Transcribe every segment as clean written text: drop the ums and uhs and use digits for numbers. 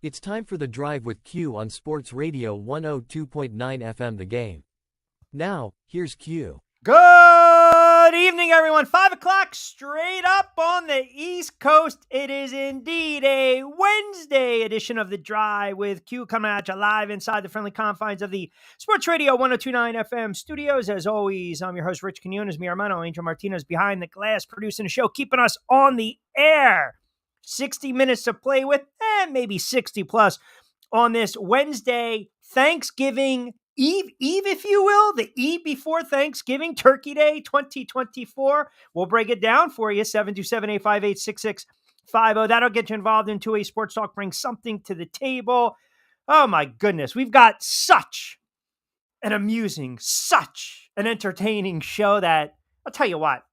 It's time for the Drive with Q on Sports Radio 102.9 FM The Game. Now, here's Q. Good evening, everyone. 5 o'clock straight up on the East Coast. It is indeed a Wednesday edition of the Drive with Q coming at you live inside the friendly confines of the Sports Radio 102.9 FM studios. As always, I'm your host, Rich Quinones. Mi hermano, Angel Martinez, behind the glass, producing the show, keeping us on the air. 60 minutes to play with, maybe 60 plus on this Wednesday, Thanksgiving Eve, if you will, the eve before Thanksgiving, Turkey Day 2024. We'll break it down for you, 727-858-6650. That'll get you involved into a Sports Talk, bring something to the table. Oh my goodness, we've got such an amusing, such an entertaining show that, I'll tell you what,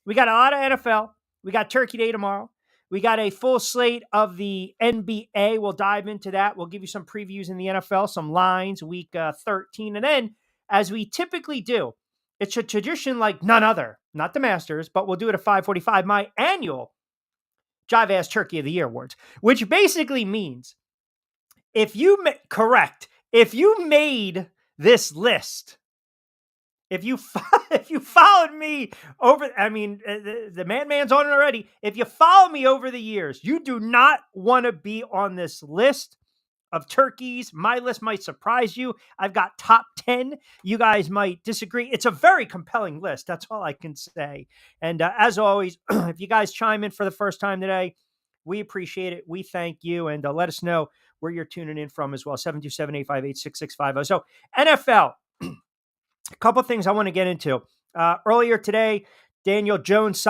we got a lot of NFL. We got Turkey Day tomorrow. We got a full slate of the NBA. We'll dive into that. We'll give you some previews in the NFL, some lines, week 13. And then, as we typically do, it's a tradition like none other, not the Masters, but we'll do it at 5:45, my annual Jive Ass Turkey of the Year Awards, which basically means if you made this list, if you followed me over, the madman's on it already. If you follow me over the years, you do not want to be on this list of turkeys. My list might surprise you. I've got top 10. You guys might disagree. It's a very compelling list. That's all I can say. And as always, if you guys chime in for the first time today, we appreciate it. We thank you. And let us know where you're tuning in from as well. 727-858-6650. So NFL. A couple of things I want to get into. Earlier today, Daniel Jones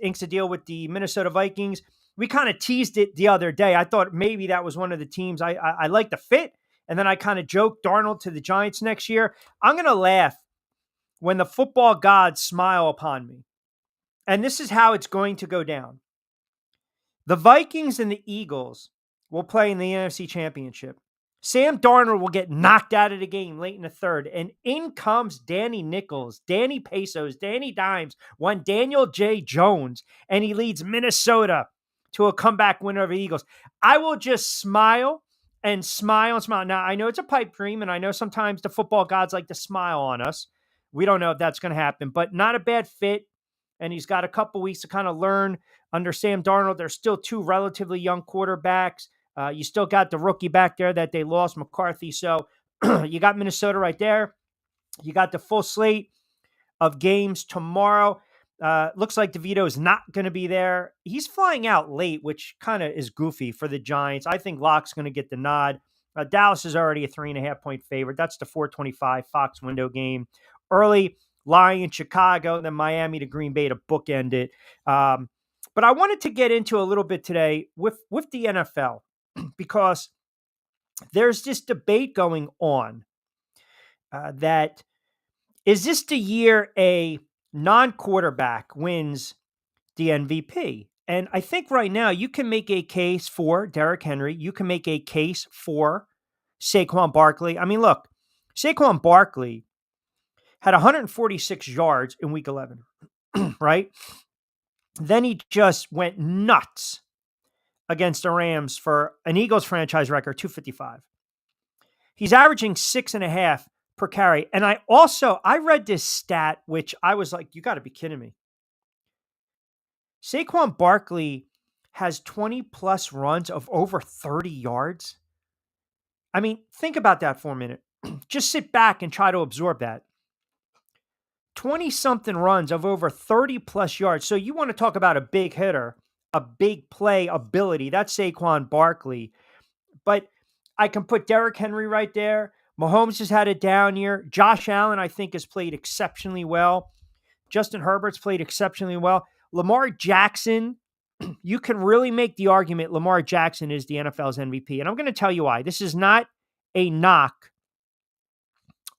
inks a deal with the Minnesota Vikings. We kind of teased it the other day. I thought maybe that was one of the teams I like the fit. And then I kind of joked Darnold to the Giants next year. I'm going to laugh when the football gods smile upon me. And this is how it's going to go down. The Vikings and the Eagles will play in the NFC Championship. Sam Darnold will get knocked out of the game late in the third, and in comes Danny Nichols, Danny Pesos, Danny Dimes, one Daniel J. Jones, and he leads Minnesota to a comeback win over the Eagles. I will just smile and smile and smile. Now, I know it's a pipe dream, and I know sometimes the football gods like to smile on us. We don't know if that's going to happen, but not a bad fit, and he's got a couple weeks to kind of learn under Sam Darnold. There's still two relatively young quarterbacks. You still got the rookie back there that they lost, McCarthy. So you got Minnesota right there. You got the full slate of games tomorrow. Looks like DeVito is not going to be there. He's flying out late, which kind of is goofy for the Giants. I think Locke's going to get the nod. Dallas is already a 3.5-point favorite. That's the 4:25 Fox window game. Early lying in Chicago, then Miami to Green Bay to bookend it. But I wanted to get into a little bit today with the NFL. Because there's this debate going on that is this the year a non-quarterback wins the MVP? And I think right now you can make a case for Derrick Henry. You can make a case for Saquon Barkley. I mean, look, Saquon Barkley had 146 yards in week 11, right? Then he just went nuts against the Rams for an Eagles franchise record, 255. He's averaging 6.5 per carry. And I read this stat, which I was like, you got to be kidding me. Saquon Barkley has 20 plus runs of over 30 yards. I mean, think about that for a minute. Just sit back and try to absorb that. 20-something runs of over 30 plus yards. So you want to talk about a big hitter, a big play ability. That's Saquon Barkley. But I can put Derrick Henry right there. Mahomes has had a down year. Josh Allen, I think, has played exceptionally well. Justin Herbert's played exceptionally well. Lamar Jackson, you can really make the argument Lamar Jackson is the NFL's MVP. And I'm going to tell you why. This is not a knock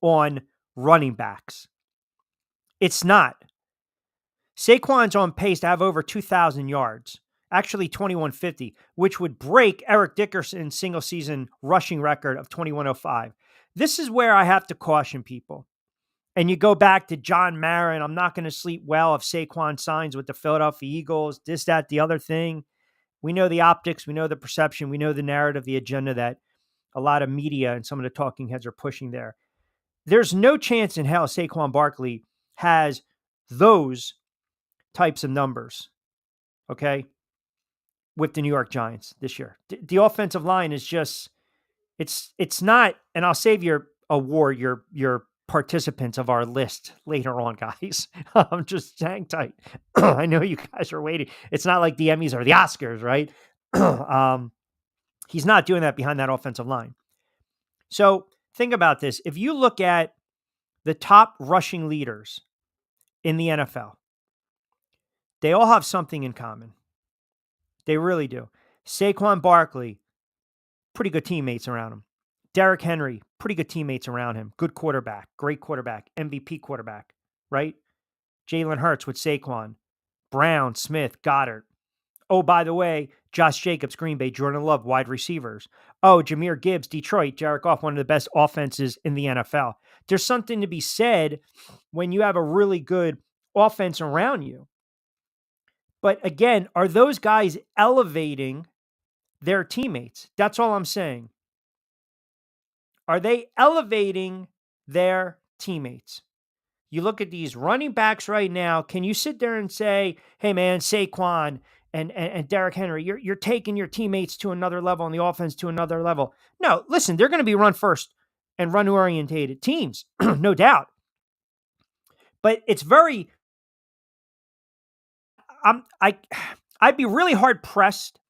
on running backs. It's not. Saquon's on pace to have over 2,000 yards, actually 2,150, which would break Eric Dickerson's single-season rushing record of 2,105. This is where I have to caution people. And you go back to John Marin, I'm not going to sleep well if Saquon signs with the Philadelphia Eagles, this, that, the other thing. We know the optics, we know the perception, we know the narrative, the agenda that a lot of media and some of the talking heads are pushing there. There's no chance in hell Saquon Barkley has those types of numbers, okay, with the New York Giants this year. The offensive line is just, it's not, and I'll save your award, your participants of our list later on, guys. I'm just hang tight. I know you guys are waiting. It's not like the Emmys or the Oscars, right? He's not doing that behind that offensive line. So think about this. If you look at the top rushing leaders in the NFL, they all have something in common. They really do. Saquon Barkley, pretty good teammates around him. Derrick Henry, pretty good teammates around him. Good quarterback, great quarterback, MVP quarterback, right? Jalen Hurts with Saquon, Brown, Smith, Goddard. Oh, by the way, Josh Jacobs, Green Bay, Jordan Love, wide receivers. Oh, Jahmyr Gibbs, Detroit, Jared Goff, one of the best offenses in the NFL. There's something to be said when you have a really good offense around you. But again, are those guys elevating their teammates? That's all I'm saying. Are they elevating their teammates? You look at these running backs right now. Can you sit there and say, hey, man, Saquon and Derrick Henry, you're taking your teammates to another level on the offense to another level? No, listen, they're going to be run first and run orientated teams, no doubt. But it's very, I'd be really hard pressed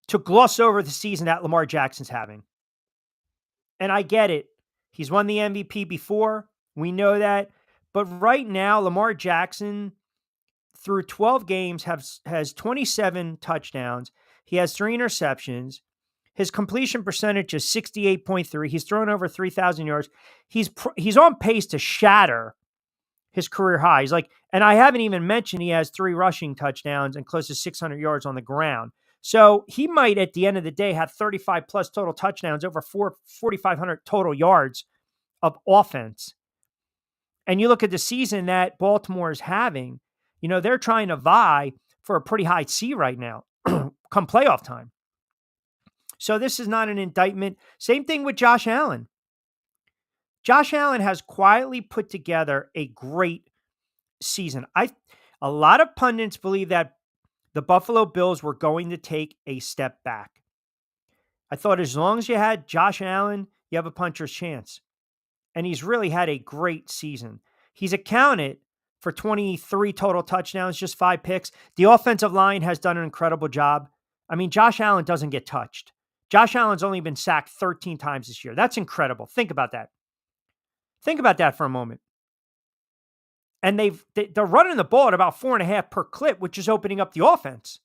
to gloss over the season that Lamar Jackson's having. And I get it. He's won the MVP before. We know that. But right now, Lamar Jackson, through 12 games, has 27 touchdowns. He has 3 interceptions. His completion percentage is 68.3. He's thrown over 3,000 yards. He's on pace to shatter his career high. He's like, and I haven't even mentioned he has 3 rushing touchdowns and close to 600 yards on the ground. So he might, at the end of the day, have 35 plus total touchdowns, over 4,500 total yards of offense. And you look at the season that Baltimore is having, you know, they're trying to vie for a pretty high C right now, come playoff time. So this is not an indictment. Same thing with Josh Allen. Josh Allen has quietly put together a great season. A lot of pundits believe that the Buffalo Bills were going to take a step back. I thought as long as you had Josh Allen, you have a puncher's chance. And he's really had a great season. He's accounted for 23 total touchdowns, just 5 picks. The offensive line has done an incredible job. I mean, Josh Allen doesn't get touched. Josh Allen's only been sacked 13 times this year. That's incredible. Think about that. Think about that for a moment. And they're running the ball at about 4.5 per clip, which is opening up the offense.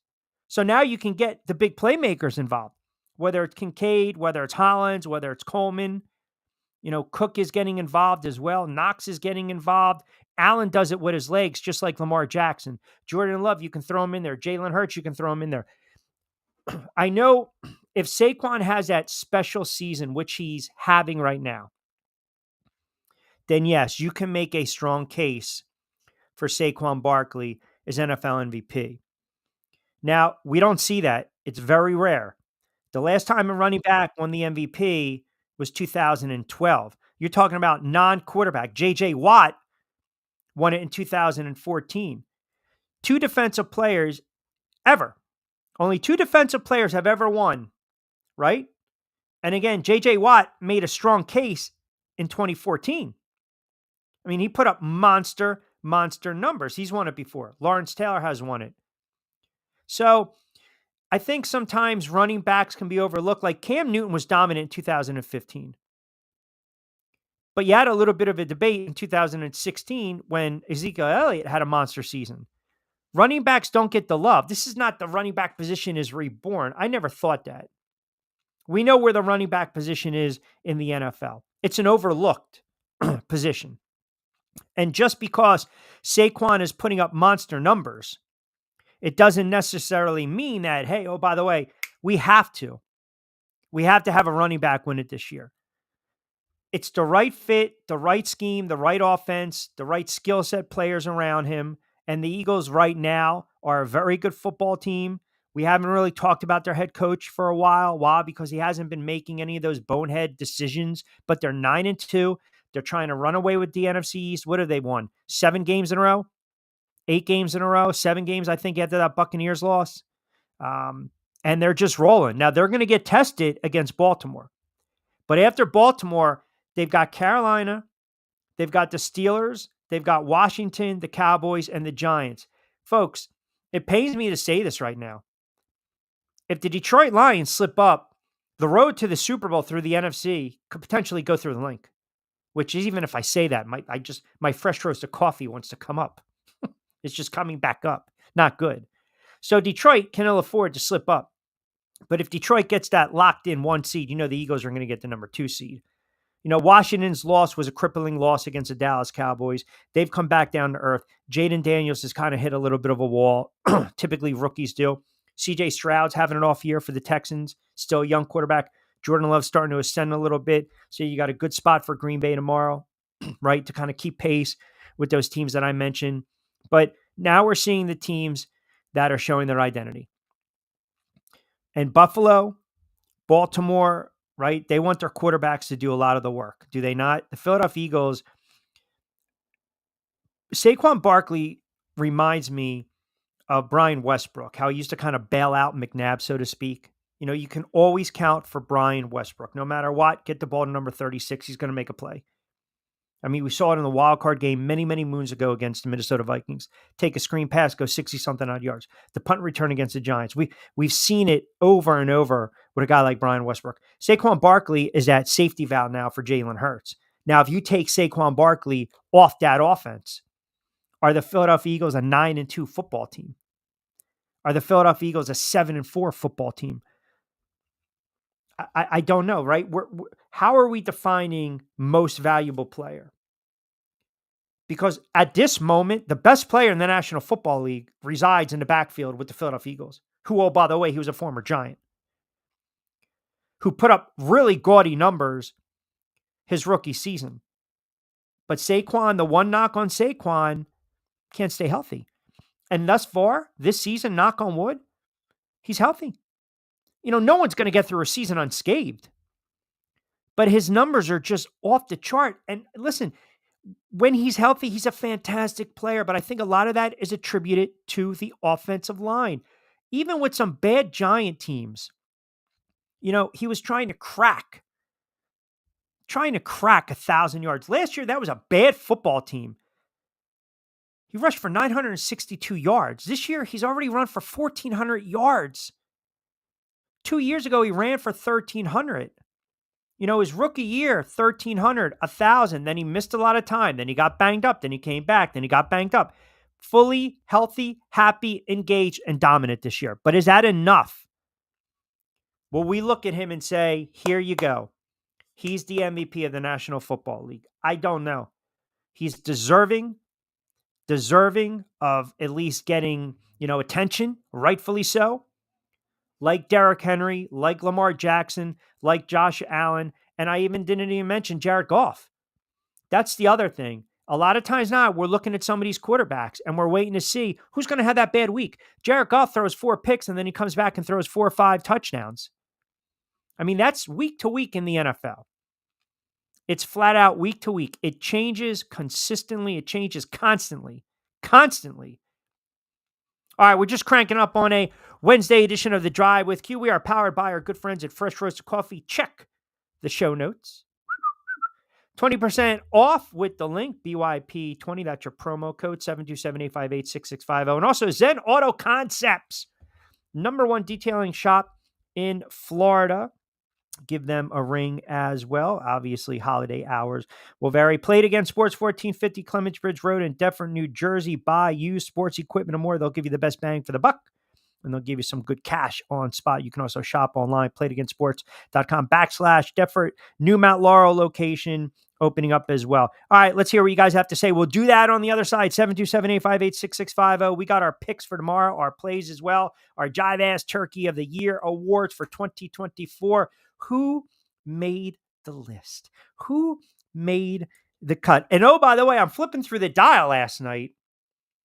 So now you can get the big playmakers involved, whether it's Kincaid, whether it's Hollins, whether it's Coleman. You know, Cook is getting involved as well. Knox is getting involved. Allen does it with his legs, just like Lamar Jackson. Jordan Love, you can throw him in there. Jalen Hurts, you can throw him in there. I know if Saquon has that special season, which he's having right now, then yes, you can make a strong case for Saquon Barkley as NFL MVP. Now, we don't see that. It's very rare. The last time a running back won the MVP was 2012. You're talking about non-quarterback. J.J. Watt won it in 2014. 2 defensive players ever. Only 2 defensive players have ever won, right? And again, J.J. Watt made a strong case in 2014. I mean, he put up monster numbers. He's won it before. Lawrence Taylor has won it. So I think sometimes running backs can be overlooked. Like Cam Newton was dominant in 2015. But you had a little bit of a debate in 2016 when Ezekiel Elliott had a monster season. Running backs don't get the love. This is not the running back position is reborn. I never thought that. We know where the running back position is in the NFL. It's an overlooked position. And just because Saquon is putting up monster numbers, it doesn't necessarily mean that, hey, oh, by the way, we have to have a running back win it this year. It's the right fit, the right scheme, the right offense, the right skill set players around him. And the Eagles right now are a very good football team We haven't really talked about their head coach for a while. Why? Because he hasn't been making any of those bonehead decisions, but they're 9-2. They're trying to run away with the NFC East. What have they won? 7 games in a row? 8 games in a row? 7 games, I think, after that Buccaneers loss. And they're just rolling. Now, they're going to get tested against Baltimore. But after Baltimore, they've got Carolina, they've got the Steelers, they've got Washington, the Cowboys, and the Giants. Folks, it pains me to say this right now. If the Detroit Lions slip up, the road to the Super Bowl through the NFC could potentially go through the link, which is, even if I say that, my fresh roast of coffee wants to come up. It's just coming back up. Not good. So Detroit can ill afford to slip up. But if Detroit gets that locked in 1 seed, the Eagles are going to get the number 2 seed. Washington's loss was a crippling loss against the Dallas Cowboys. They've come back down to earth. Jaden Daniels has kind of hit a little bit of a wall. Typically rookies do. CJ Stroud's having an off year for the Texans. Still a young quarterback. Jordan Love's starting to ascend a little bit. So you got a good spot for Green Bay tomorrow, right? To kind of keep pace with those teams that I mentioned. But now we're seeing the teams that are showing their identity. And Buffalo, Baltimore, right? They want their quarterbacks to do a lot of the work. Do they not? The Philadelphia Eagles, Saquon Barkley reminds me of Brian Westbrook, how he used to kind of bail out McNabb, so to speak. You can always count for Brian Westbrook. No matter what, get the ball to number 36. He's going to make a play. I mean, we saw it in the wild card game many, many moons ago against the Minnesota Vikings. Take a screen pass, go 60-something odd yards. The punt return against the Giants. We've seen it over and over with a guy like Brian Westbrook. Saquon Barkley is that safety valve now for Jalen Hurts. Now, if you take Saquon Barkley off that offense, are the Philadelphia Eagles a 9-2 football team? Are the Philadelphia Eagles a 7-4 football team? I don't know, right? How are we defining most valuable player? Because at this moment, the best player in the National Football League resides in the backfield with the Philadelphia Eagles, who, oh, by the way, he was a former Giant, who put up really gaudy numbers his rookie season. But Saquon, the one knock on Saquon, can't stay healthy. And thus far, this season, knock on wood, he's healthy. No one's going to get through a season unscathed. But his numbers are just off the chart. And listen, when he's healthy, he's a fantastic player. But I think a lot of that is attributed to the offensive line. Even with some bad Giant teams, he was trying to crack 1,000 yards. Last year, that was a bad football team. He rushed for 962 yards. This year, he's already run for 1,400 yards. 2 years ago, he ran for 1,300. His rookie year, 1,300, 1,000. Then he missed a lot of time. Then he got banged up. Then he came back. Then he got banged up. Fully healthy, happy, engaged, and dominant this year. But is that enough? Will we look at him and say, here you go. He's the MVP of the National Football League? I don't know. He's deserving of at least getting, attention, rightfully so. Like Derrick Henry, like Lamar Jackson, like Josh Allen, and I didn't even mention Jared Goff. That's the other thing. A lot of times now, we're looking at some of these quarterbacks, and we're waiting to see who's going to have that bad week. Jared Goff throws 4 picks, and then he comes back and throws 4 or 5 touchdowns. I mean, that's week to week in the NFL. It's flat out week to week. It changes consistently. It changes constantly. Constantly. All right, we're just cranking up on a Wednesday edition of the Drive with Q. We are powered by our good friends at Fresh Roasted Coffee. Check the show notes. 20% off with the link BYP20. That's your promo code 727-858-6650. And also Zen Auto Concepts, #1 detailing shop in Florida. Give them a ring as well. Obviously, holiday hours will vary. Played Again Sports, 1450 Clements Bridge Road in Deptford, New Jersey. Buy used sports equipment and more. They'll give you the best bang for the buck, and they'll give you some good cash on spot. You can also shop online, playedagainsports.com/Deptford. New Mount Laurel location opening up as well. All right, let's hear what you guys have to say. We'll do that on the other side, 727-858-6650. We got our picks for tomorrow, our plays as well, our Jive Ass Turkey of the Year awards for 2024. Who made the list? Who made the cut? And oh, by the way, I'm flipping through the dial last night,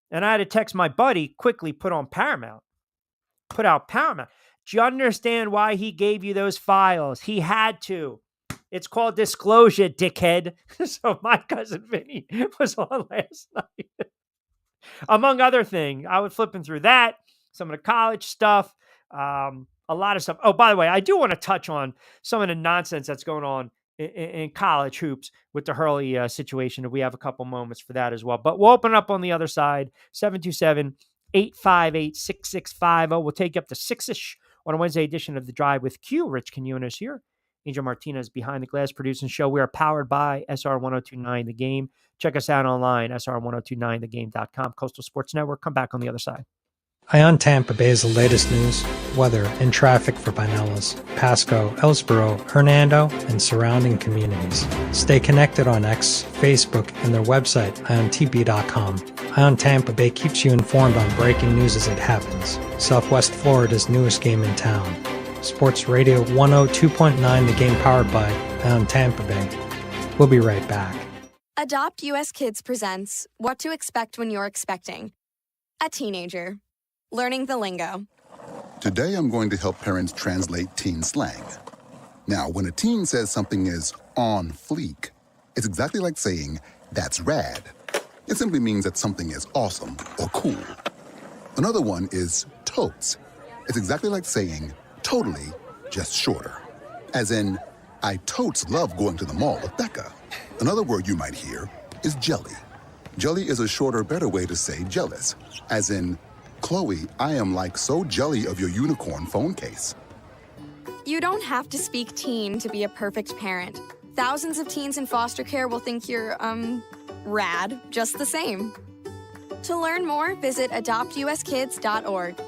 and I had to text my buddy, quickly put on Paramount. put out Paramount. Do you understand why he gave you those files? He had to. It's called disclosure, dickhead. So my cousin Vinny was on last night. Among other things, I was flipping through that, some of the college stuff, a lot of stuff. Oh, by the way, I do want to touch on some of the nonsense that's going on in college hoops with the Hurley situation. If we have a couple moments for that as well. But we'll open up on the other side, 727-858-6650. We'll take you up to 6-ish on a Wednesday edition of The Drive with Q. Rich Quinones here. Angel Martinez behind the glass producing show. We are powered by SR 1029 The Game. Check us out online, sr1029thegame.com. Coastal Sports Network. Come back on the other side. Ion Tampa Bay is the latest news, weather, and traffic for Pinellas, Pasco, Ellsboro, Hernando, and surrounding communities. Stay connected on X, Facebook, and their website, iontp.com. Ion Tampa Bay keeps you informed on breaking news as it happens. Southwest Florida's newest game in town. Sports Radio 102.9 The Game, powered by Ion Tampa Bay. We'll be right back. Adopt US Kids presents What to Expect When You're Expecting. A teenager. Learning the lingo. Today I'm going to help parents translate teen slang. Now, when a teen says something is on fleek, it's exactly like saying, that's rad. It simply means that something is awesome or cool. Another one is totes. It's exactly like saying, totally, just shorter. As in, I totes love going to the mall with Becca. Another word you might hear is jelly. Jelly is a shorter, better way to say jealous. As in, Chloe, I am like so jelly of your unicorn phone case. You don't have to speak teen to be a perfect parent. Thousands of teens in foster care will think you're, rad, just the same. To learn more, visit adoptuskids.org.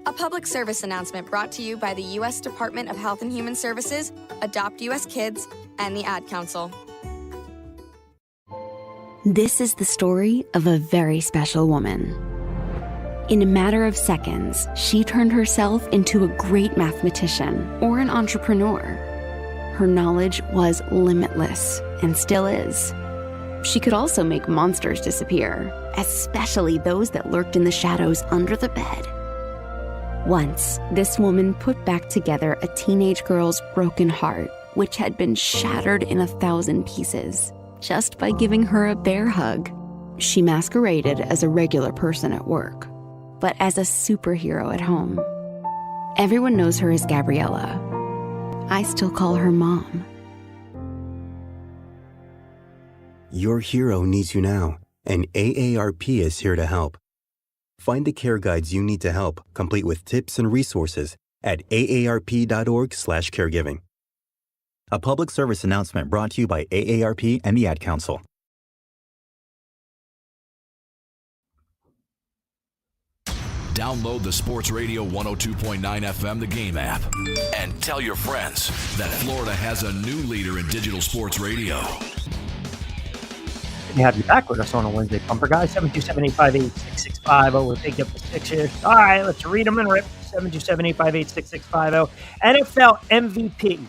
A public service announcement brought to you by the U.S. Department of Health and Human Services, Adopt U.S. Kids, and the Ad Council. This is the story of a very special woman. In a matter of seconds, she turned herself into a great mathematician or an entrepreneur. Her knowledge was limitless and still is. She could also make monsters disappear, especially those that lurked in the shadows under the bed. Once, this woman put back together a teenage girl's broken heart, which had been shattered in 1,000 pieces, just by giving her a bear hug. She masqueraded as a regular person at work, but as a superhero at home. Everyone knows her as Gabriella. I still call her Mom. Your hero needs you now, and AARP is here to help. Find the care guides you need to help, complete with tips and resources at aarp.org/caregiving. A public service announcement brought to you by AARP and the Ad Council. Download the Sports Radio 102.9 FM The Game app and tell your friends that Florida has a new leader in digital sports radio. We have you back with us on a Wednesday Bumper, guys. 727-858-6650. We'll take you up to 6 here. All right, let's read them and rip. 727-858-6650. NFL MVP.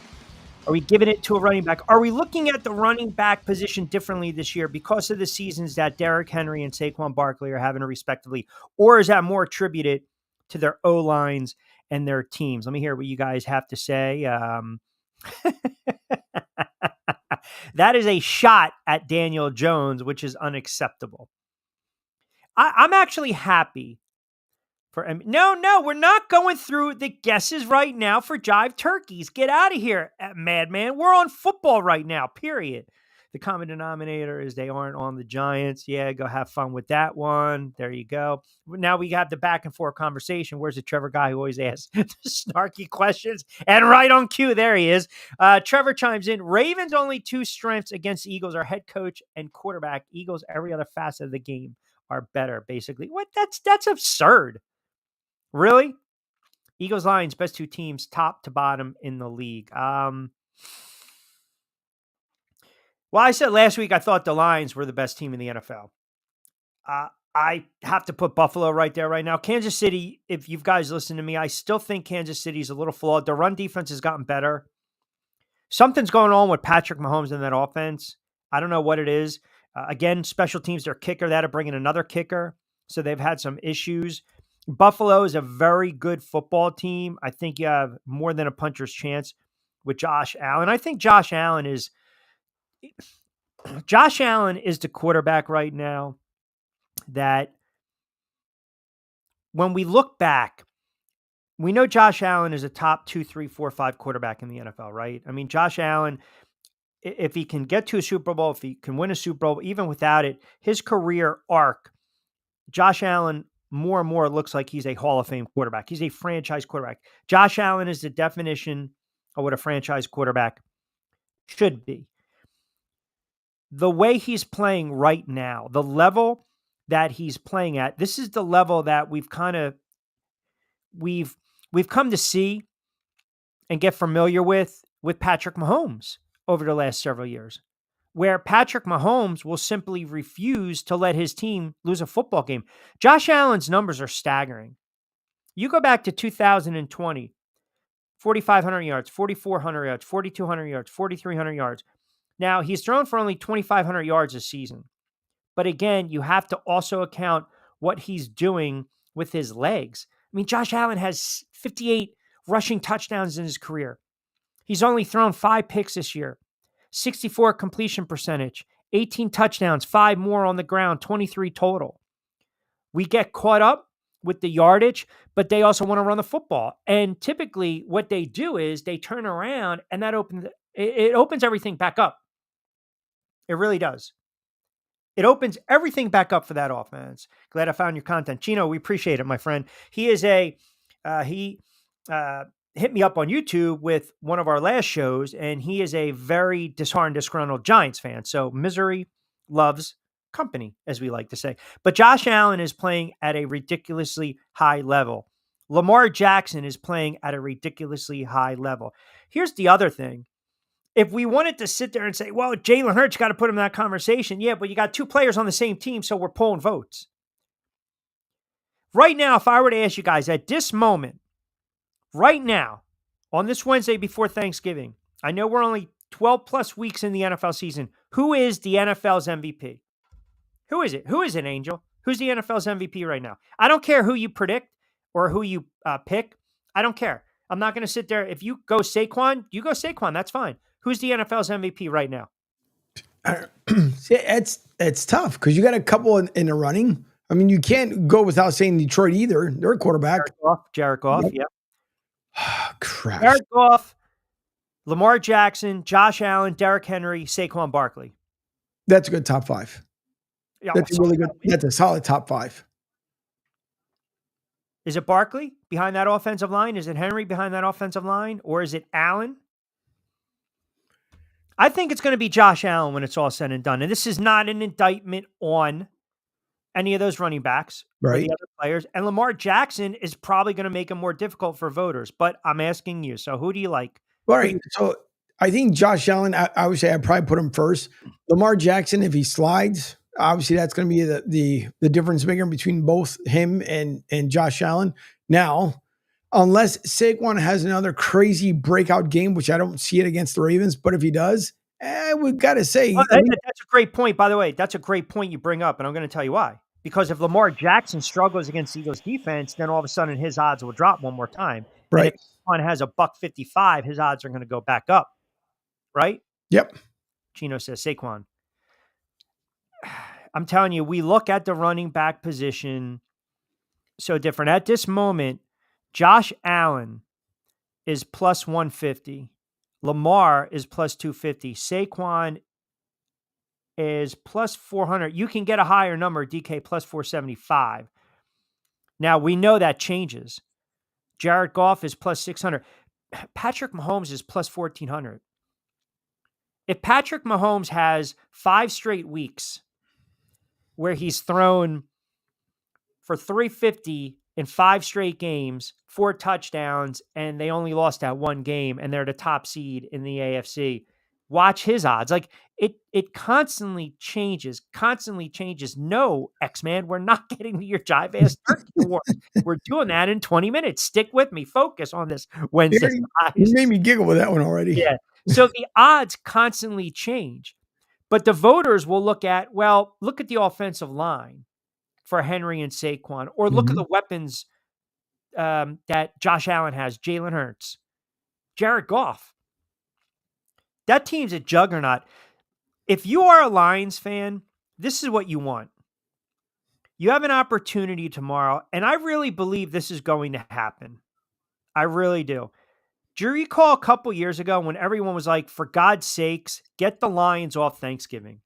Are we giving it to a running back? Are we looking at the running back position differently this year because of the seasons that Derrick Henry and Saquon Barkley are having respectively? Or is that more attributed to their O-lines and their teams? Let me hear what you guys have to say. That is a shot at Daniel Jones, which is unacceptable. I'm actually happy for No, we're not going through the guesses right now for Jive Turkeys. Get out of here, madman. We're on football right now, period. The common denominator is they aren't on the Giants. Yeah, go have fun with that one. There you go. Now we have the back and forth conversation. Where's the Trevor guy who always asks the snarky questions? And right on cue, there he is. Trevor chimes in. Ravens' only two strengths against the Eagles are head coach and quarterback. Eagles, every other facet of the game are better, basically. What? That's absurd. Really? Eagles, Lions, best two teams, top to bottom in the league. Well, I said last week I thought the Lions were the best team in the NFL. I have to put Buffalo right there right now. Kansas City, if you guys listen to me, I still think Kansas City is a little flawed. The run defense has gotten better. Something's going on with Patrick Mahomes in that offense. I don't know what it is. Again, special teams, their kicker, they had to bring in another kicker. So they've had some issues. Buffalo is a very good football team. I think you have more than a puncher's chance with Josh Allen. I think Josh Allen is the quarterback right now that when we look back, we know Josh Allen is a top 2, 3, 4, 5 quarterback in the NFL, right? I mean, Josh Allen, if he can get to a Super Bowl, if he can win a Super Bowl, even without it, his career arc, Josh Allen more and more looks like he's a Hall of Fame quarterback. He's a franchise quarterback. Josh Allen is the definition of what a franchise quarterback should be. The way he's playing right now, the level that he's playing at, this is the level that we've come to see and get familiar with Patrick Mahomes over the last several years, where Patrick Mahomes will simply refuse to let his team lose a football game. Josh Allen's numbers are staggering. You go back to 2020, 4,500 yards, 4,400 yards, 4,200 yards, 4,300 yards. Now, he's thrown for only 2,500 yards a season. But again, you have to also account what he's doing with his legs. I mean, Josh Allen has 58 rushing touchdowns in his career. He's only thrown 5 picks this year, 64 completion percentage, 18 touchdowns, 5 more on the ground, 23 total. We get caught up with the yardage, but they also want to run the football. And typically what they do is they turn around and that opens everything back up. It really does. It opens everything back up for that offense. Glad I found your content. Chino, we appreciate it, my friend. He is he hit me up on YouTube with one of our last shows, and he is a very disheartened, disgruntled Giants fan. So misery loves company, as we like to say. But Josh Allen is playing at a ridiculously high level. Lamar Jackson is playing at a ridiculously high level. Here's the other thing. If we wanted to sit there and say, well, Jalen Hurts got to put him in that conversation. Yeah, but you got 2 players on the same team, so we're pulling votes. Right now, if I were to ask you guys at this moment, right now, on this Wednesday before Thanksgiving, I know we're only 12 plus weeks in the NFL season. Who is the NFL's MVP? Who is it? Who is it, Angel? Who's the NFL's MVP right now? I don't care who you predict or who you pick. I don't care. I'm not going to sit there. If you go Saquon, you go Saquon. That's fine. Who's the NFL's MVP right now? It's tough because you got a couple in the running. I mean, you can't go without saying Detroit either. They're a quarterback. Jared Goff, yep. Yeah. Crap. Jared Goff, Lamar Jackson, Josh Allen, Derrick Henry, Saquon Barkley. That's a good top 5. Yeah, that's really good. That's a solid top 5. Is it Barkley behind that offensive line? Is it Henry behind that offensive line? Or is it Allen? I think it's going to be Josh Allen when it's all said and done. And this is not an indictment on any of those running backs or the other players. And Lamar Jackson is probably going to make it more difficult for voters. But I'm asking you, so who do you like? All right. So I think Josh Allen, I would say I'd probably put him first. Lamar Jackson, if he slides, obviously that's going to be the difference maker between both him and Josh Allen. Now, unless Saquon has another crazy breakout game, which I don't see it against the Ravens, but if he does, we've got to say. That's a great point, by the way. That's a great point you bring up, and I'm going to tell you why. Because if Lamar Jackson struggles against Eagles defense, then all of a sudden his odds will drop one more time. Right. And if Saquon has a $155, his odds are going to go back up. Right? Yep. Chino says Saquon. I'm telling you, we look at the running back position so different. At this moment, Josh Allen is plus 150. Lamar is plus 250. Saquon is plus 400. You can get a higher number, DK plus 475. Now, we know that changes. Jared Goff is plus 600. Patrick Mahomes is plus 1,400. If Patrick Mahomes has 5 straight weeks where he's thrown for 350 in 5 straight games, 4 touchdowns, and they only lost that one game, and they're the top seed in the AFC. Watch his odds. Like it constantly changes. No, X-Man, we're not getting to your Jive ass turkey awards. We're doing that in 20 minutes. Stick with me. Focus on this Wednesday. You made me giggle with that one already. Yeah. So the odds constantly change. But the voters will look at the offensive line for Henry and Saquon, or look at the weapons that Josh Allen has, Jalen Hurts, Jared Goff. That team's a juggernaut. If you are a Lions fan, this is what you want. You have an opportunity tomorrow, and I really believe this is going to happen. I really do. Do you recall a couple years ago when everyone was like, for God's sakes, get the Lions off Thanksgiving?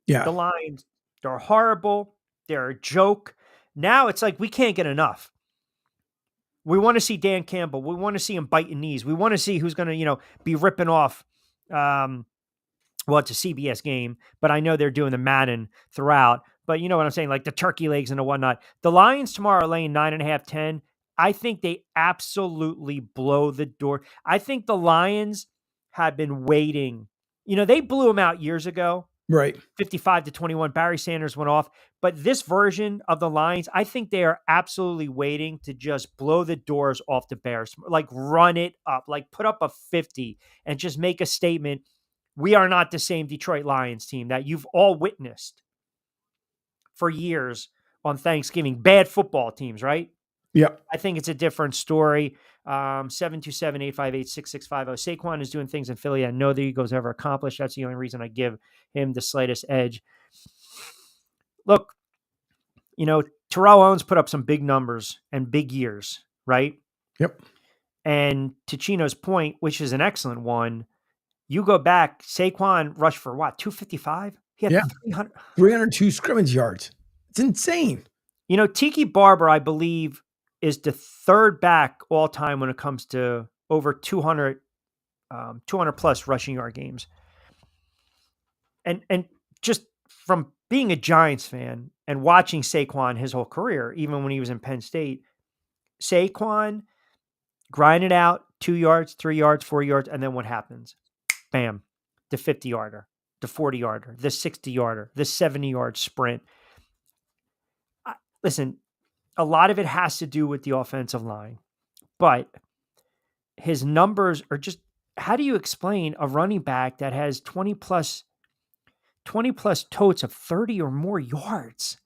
Yeah. The Lions, they're horrible. They're a joke. Now it's like we can't get enough. We want to see Dan Campbell. We want to see him biting knees. We want to see who's going to, be ripping off. Well, it's a CBS game, but I know they're doing the Madden throughout. But you know what I'm saying? Like the turkey legs and the whatnot. The Lions tomorrow are laying 9.5, 10. I think they absolutely blow the door. I think the Lions have been waiting. They blew them out years ago. Right. 55-21. Barry Sanders went off. But this version of the Lions, I think they are absolutely waiting to just blow the doors off the Bears. Like run it up. Like put up a 50 and just make a statement. We are not the same Detroit Lions team that you've all witnessed for years on Thanksgiving. Bad football teams, right? Yep. I think it's a different story. 727-858-6650. Saquon is doing things in Philly I know the Eagles ever accomplished. That's the only reason I give him the slightest edge. Look, Terrell Owens put up some big numbers and big years, right? Yep. And to Chino's point, which is an excellent one, you go back, Saquon rushed for what, 255? He had 302 scrimmage yards. It's insane. Tiki Barber, I believe, is the third back all time when it comes to over 200 plus rushing yard games. And just from being a Giants fan and watching Saquon his whole career, even when he was in Penn State, Saquon grinded out 2 yards, 3 yards, 4 yards, and then what happens? Bam, the 50-yarder, the 40-yarder, the 60-yarder, the 70-yard sprint. Listen, a lot of it has to do with the offensive line, but his numbers are just, how do you explain a running back that has 20 plus totes of 30 or more yards?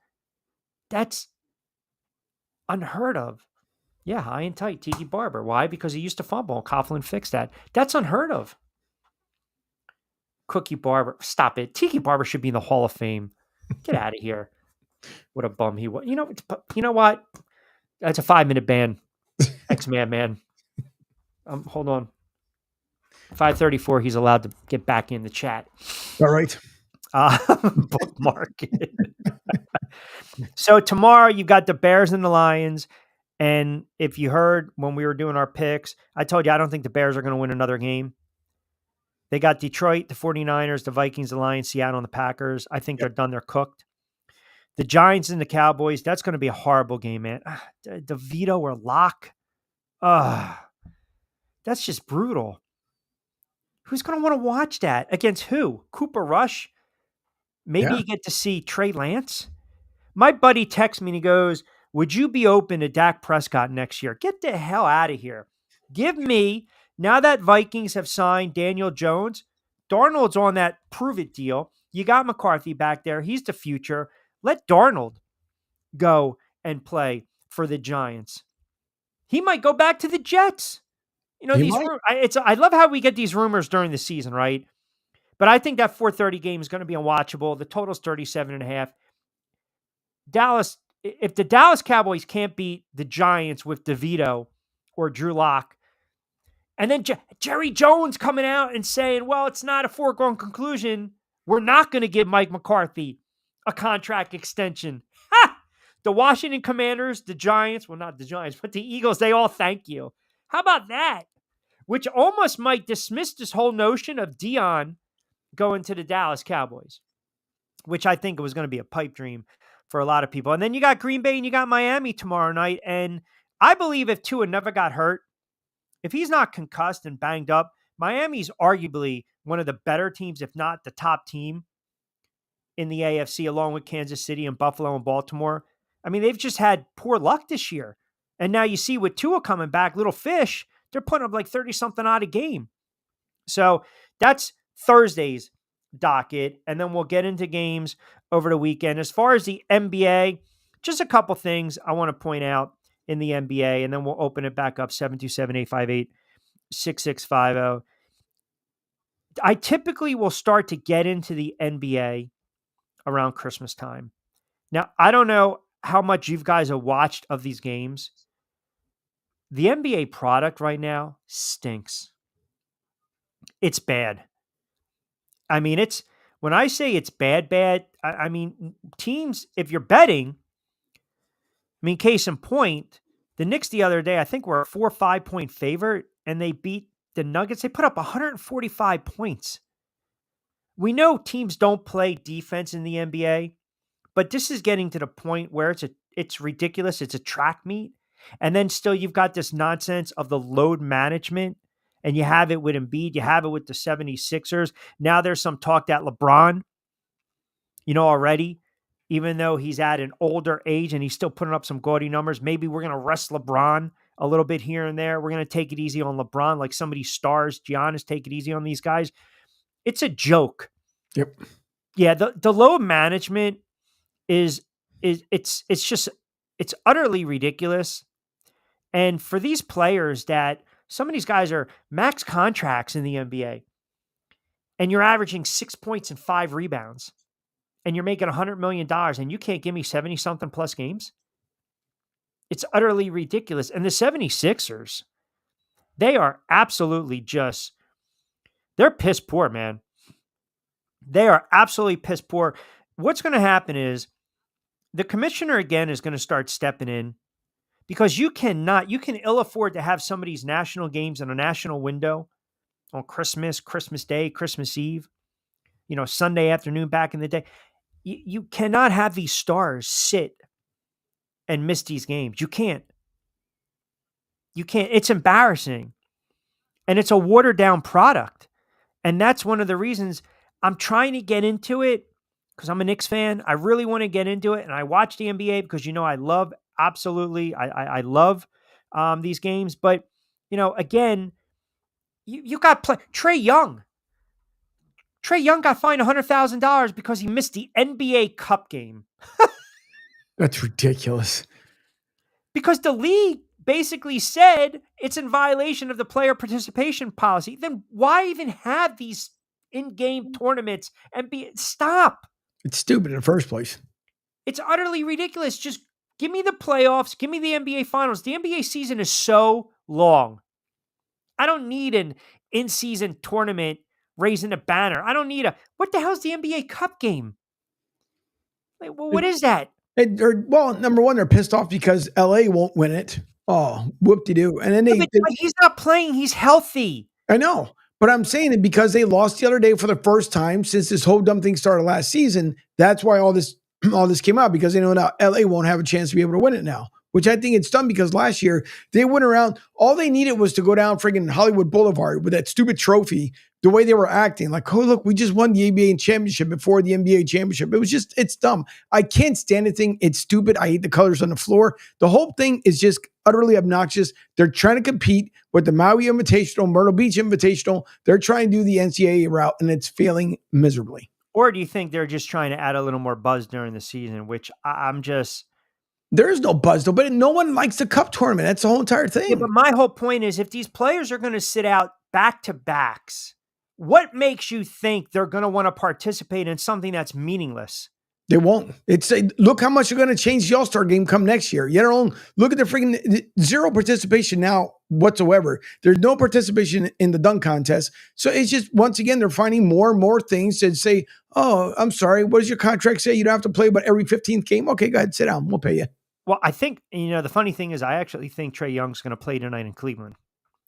That's unheard of. Yeah, high and tight, Tiki Barber. Why? Because he used to fumble. Coughlin fixed that. That's unheard of. Cookie Barber. Stop it. Tiki Barber should be in the Hall of Fame. Get out of here. What a bum he was. You know what? That's a 5-minute ban. Ex-man. Hold on. 5:34. He's allowed to get back in the chat. All right. Bookmark it. So tomorrow you've got the Bears and the Lions. And if you heard when we were doing our picks, I told you I don't think the Bears are going to win another game. They got Detroit, the 49ers, the Vikings, the Lions, Seattle, and the Packers. I think they're done. They're cooked. The Giants and the Cowboys, that's going to be a horrible game, man. DeVito or Locke. That's just brutal. Who's going to want to watch that? Against who? Cooper Rush? Maybe you get to see Trey Lance? My buddy texts me and he goes, would you be open to Dak Prescott next year? Get the hell out of here. Give me, now that Vikings have signed Daniel Jones, Darnold's on that prove-it deal. You got McCarthy back there. He's the future. Let Darnold go and play for the Giants. He might go back to the Jets. I love how we get these rumors during the season, right? But I think that 4:30 game is going to be unwatchable. The total's 37.5. Dallas, if the Dallas Cowboys can't beat the Giants with DeVito or Drew Lock, and then Jerry Jones coming out and saying, well, it's not a foregone conclusion. We're not going to give Mike McCarthy a contract extension. Ha! The Washington Commanders, the Giants, well, not the Giants, but the Eagles, they all thank you. How about that? Which almost might dismiss this whole notion of Dion going to the Dallas Cowboys, which I think it was going to be a pipe dream for a lot of people. And then you got Green Bay and you got Miami tomorrow night. And I believe if Tua never got hurt, if he's not concussed and banged up, Miami's arguably one of the better teams, if not the top team in the AFC, along with Kansas City and Buffalo and Baltimore. I mean, they've just had poor luck this year. And now you see with Tua coming back, little fish, they're putting up like 30-something odd a game. So that's Thursday's docket. And then we'll get into games over the weekend. As far as the NBA, just a couple things I want to point out in the NBA, and then we'll open it back up 727-858-6650. I typically will start to get into the NBA around Christmas time. Now, I don't know how much you guys have watched of these games. The NBA product right now stinks. It's bad. I mean, when I say it's bad, I mean, teams, if you're betting, I mean, case in point, the Knicks the other day, I think were a 4 or 5 point favorite, and they beat the Nuggets. They put up 145 points. We know teams don't play defense in the NBA, but this is getting to the point where it's ridiculous. It's a track meet. And then still you've got this nonsense of the load management, and you have it with Embiid. You have it with the 76ers. Now there's some talk that LeBron, already, even though he's at an older age and he's still putting up some gaudy numbers, maybe we're going to rest LeBron a little bit here and there. We're going to take it easy on LeBron, like some of these stars. Giannis, take it easy on these guys. It's a joke. Yep. Yeah, the load management it's utterly ridiculous. And for these players that some of these guys are max contracts in the NBA, and you're averaging 6 points and 5 rebounds, and you're making $100 million, and you can't give me 70 something plus games. It's utterly ridiculous. And the 76ers, they are absolutely they're piss poor, man. They are absolutely piss poor. What's going to happen is the commissioner again is going to start stepping in, because you can ill afford to have some of these national games in a national window on Christmas, Christmas Day, Christmas Eve, Sunday afternoon back in the day. You cannot have these stars sit and miss these games. You can't. It's embarrassing. And it's a watered down product. And that's one of the reasons I'm trying to get into it, because I'm a Knicks fan. I really want to get into it. And I watch the NBA because, I love these games. But, again, you got Trae Young. Trae Young got fined $100,000 because he missed the NBA Cup game. That's ridiculous. Because the league basically said it's in violation of the player participation policy. Then why even have these in-game tournaments and stop? It's stupid in the first place. It's utterly ridiculous. Just give me the playoffs. Give me the NBA finals. The NBA season is so long. I don't need an in-season tournament raising a banner. I don't need what the hell's the NBA Cup game? Like, well, what is that? Number one, they're pissed off because LA won't win it. Oh, whoop-de-doo. And then he's not playing. He's healthy. I know. But I'm saying it because they lost the other day for the first time since this whole dumb thing started last season. That's why all this came out, because they know now LA won't have a chance to be able to win it now, which I think it's done, because last year they went around. All they needed was to go down friggin' Hollywood Boulevard with that stupid trophy, the way they were acting. Like, oh, look, we just won the NBA championship before the NBA championship. It's dumb. I can't stand the thing. It's stupid. I hate the colors on the floor. The whole thing is just utterly obnoxious. They're trying to compete with the Maui Invitational, Myrtle Beach Invitational. They're trying to do the NCAA route, and it's failing miserably. Or do you think they're just trying to add a little more buzz during the season, which I'm just... There is no buzz, though, but no one likes the cup tournament. That's the whole entire thing. Yeah, but my whole point is, if these players are going to sit out back-to-backs, what makes you think they're going to want to participate in something that's meaningless? They won't. Look how much you're going to change the All-Star game come next year. You don't look at the freaking zero participation now whatsoever. There's no participation in the dunk contest. So it's just, once again, they're finding more and more things to say, oh, I'm sorry, what does your contract say? You don't have to play but every 15th game? Okay, go ahead, sit down. We'll pay you. Well, I think, the funny thing is I actually think Trae Young's going to play tonight in Cleveland.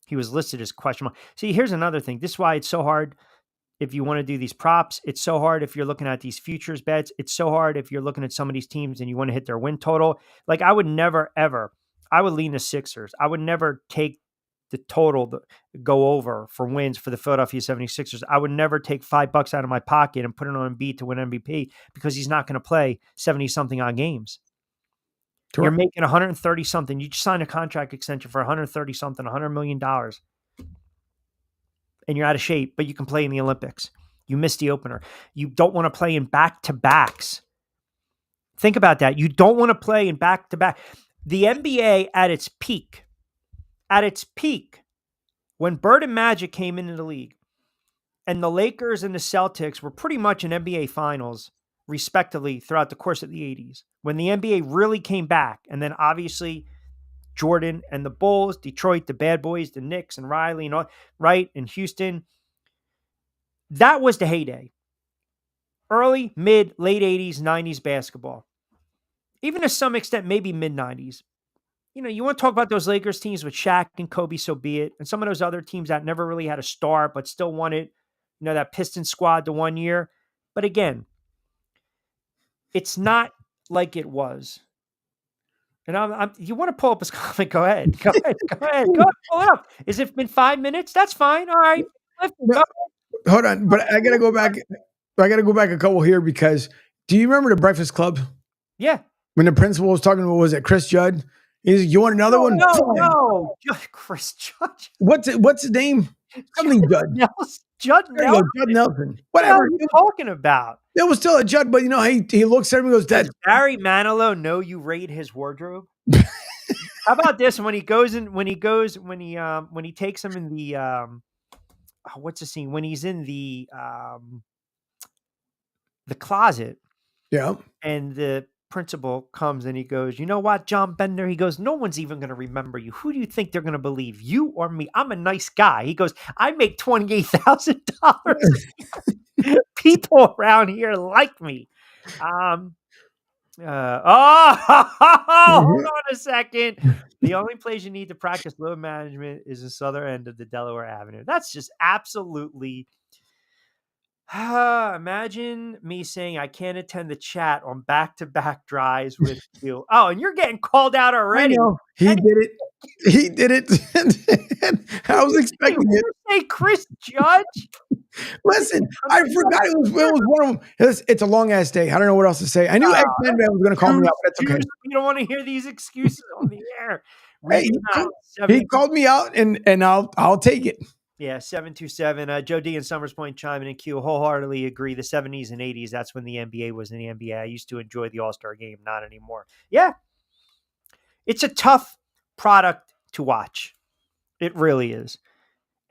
He was listed as question mark. See, here's another thing. This is why it's so hard if you want to do these props. It's so hard if you're looking at these futures bets. It's so hard if you're looking at some of these teams and you want to hit their win total. Like, I would never, ever, I would lean the Sixers. I would never take the total go over for wins for the Philadelphia 76ers. I would never take $5 out of my pocket and put it on Embiid to win MVP, because he's not going to play 70-something odd games. Correct. You're making 130 something. You just signed a contract extension for 130 something, $100 million. And you're out of shape, but you can play in the Olympics. You missed the opener. You don't want to play in back-to-backs. Think about that. You don't want to play in back-to-back. the NBA at its peak, when Bird and Magic came into the league, and the Lakers and the Celtics were pretty much in NBA finals, respectively, throughout the course of the 80s, when the NBA really came back, and then obviously Jordan and the Bulls, Detroit, the Bad Boys, the Knicks, and Riley, and all, right, and Houston, that was the heyday. Early, mid, late 80s, 90s basketball. Even to some extent, maybe mid-90s. You know, you want to talk about those Lakers teams with Shaq and Kobe, so be it. And some of those other teams that never really had a star, but still wanted, you know, that Pistons squad the one year. But again, it's not like it was. And you want to pull up his comment? Go ahead. Go ahead. Pull it up. Is it been 5 minutes? That's fine. All right. No, hold on. But I got to go back. A couple here because do you remember the Breakfast Club? Yeah. When the principal was talking about, was it Chris Judd? He's, you want another one? No. Chris Judd. What's his name? Something Judd. Judd Nelson. Judd Nelson. Whatever. What are you talking about? There was still a Judd, but you know, he looks at him and goes, "Does Barry Manilow know you raid his wardrobe?" How about this? When he takes him in the what's the scene? When he's in the closet. Yeah. And the principal comes and he goes, "You know what, John Bender?" He goes, "No one's even going to remember you. Who do you think they're going to believe, you or me? I'm a nice guy." He goes, "I make $28,000. People around here like me." Hold on a second. The only place you need to practice load management is the southern end of the Delaware Avenue. That's just absolutely. Imagine me saying I can't attend the chat on back-to-back drives with you. Oh, and you're getting called out already. I know. He did it. I was expecting it. Hey, Chris Judge. Listen, I forgot it was one of them. It's a long ass day. I don't know what else to say. I knew X-Men Man was going to call me out, but that's okay. You don't want to hear these excuses on the air. Hey, he called me out, and I'll take it. Yeah, 727. Joe D and Summers Point chiming in. Q, wholeheartedly agree. The 70s and 80s, that's when the NBA was in the NBA. I used to enjoy the All-Star game, not anymore. Yeah. It's a tough product to watch. It really is.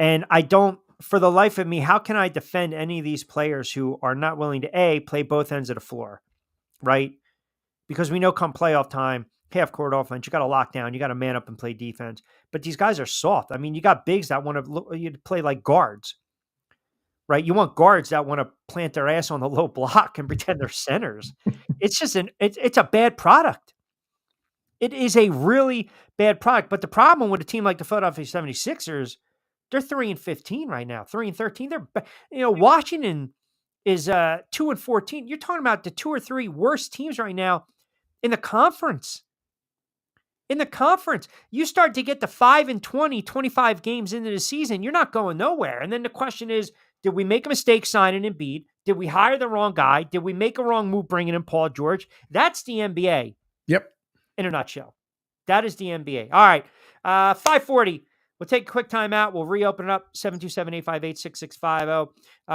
And I don't, for the life of me, how can I defend any of these players who are not willing to, A, play both ends of the floor, right? Because we know come playoff time, half-court offense, you got to lock down, you got to man up and play defense. But these guys are soft. I mean, you got bigs that want to play like guards, right? You want guards that want to plant their ass on the low block and pretend they're centers. It's just it's a bad product. It is a really bad product. But the problem with a team like the Philadelphia 76ers, they're 3-15 right now, 3-13. They're, Washington is 2-14. You're talking about the 2 or 3 worst teams right now in the conference. In the conference, you start to get the 5-20, 25 games into the season, you're not going nowhere. And then the question is, did we make a mistake signing Embiid? Did we hire the wrong guy? Did we make a wrong move bringing in Paul George? That's the NBA. Yep. In a nutshell. That is the NBA. All right. 5:40. We'll take a quick time out. We'll reopen it up. 727-858-6650.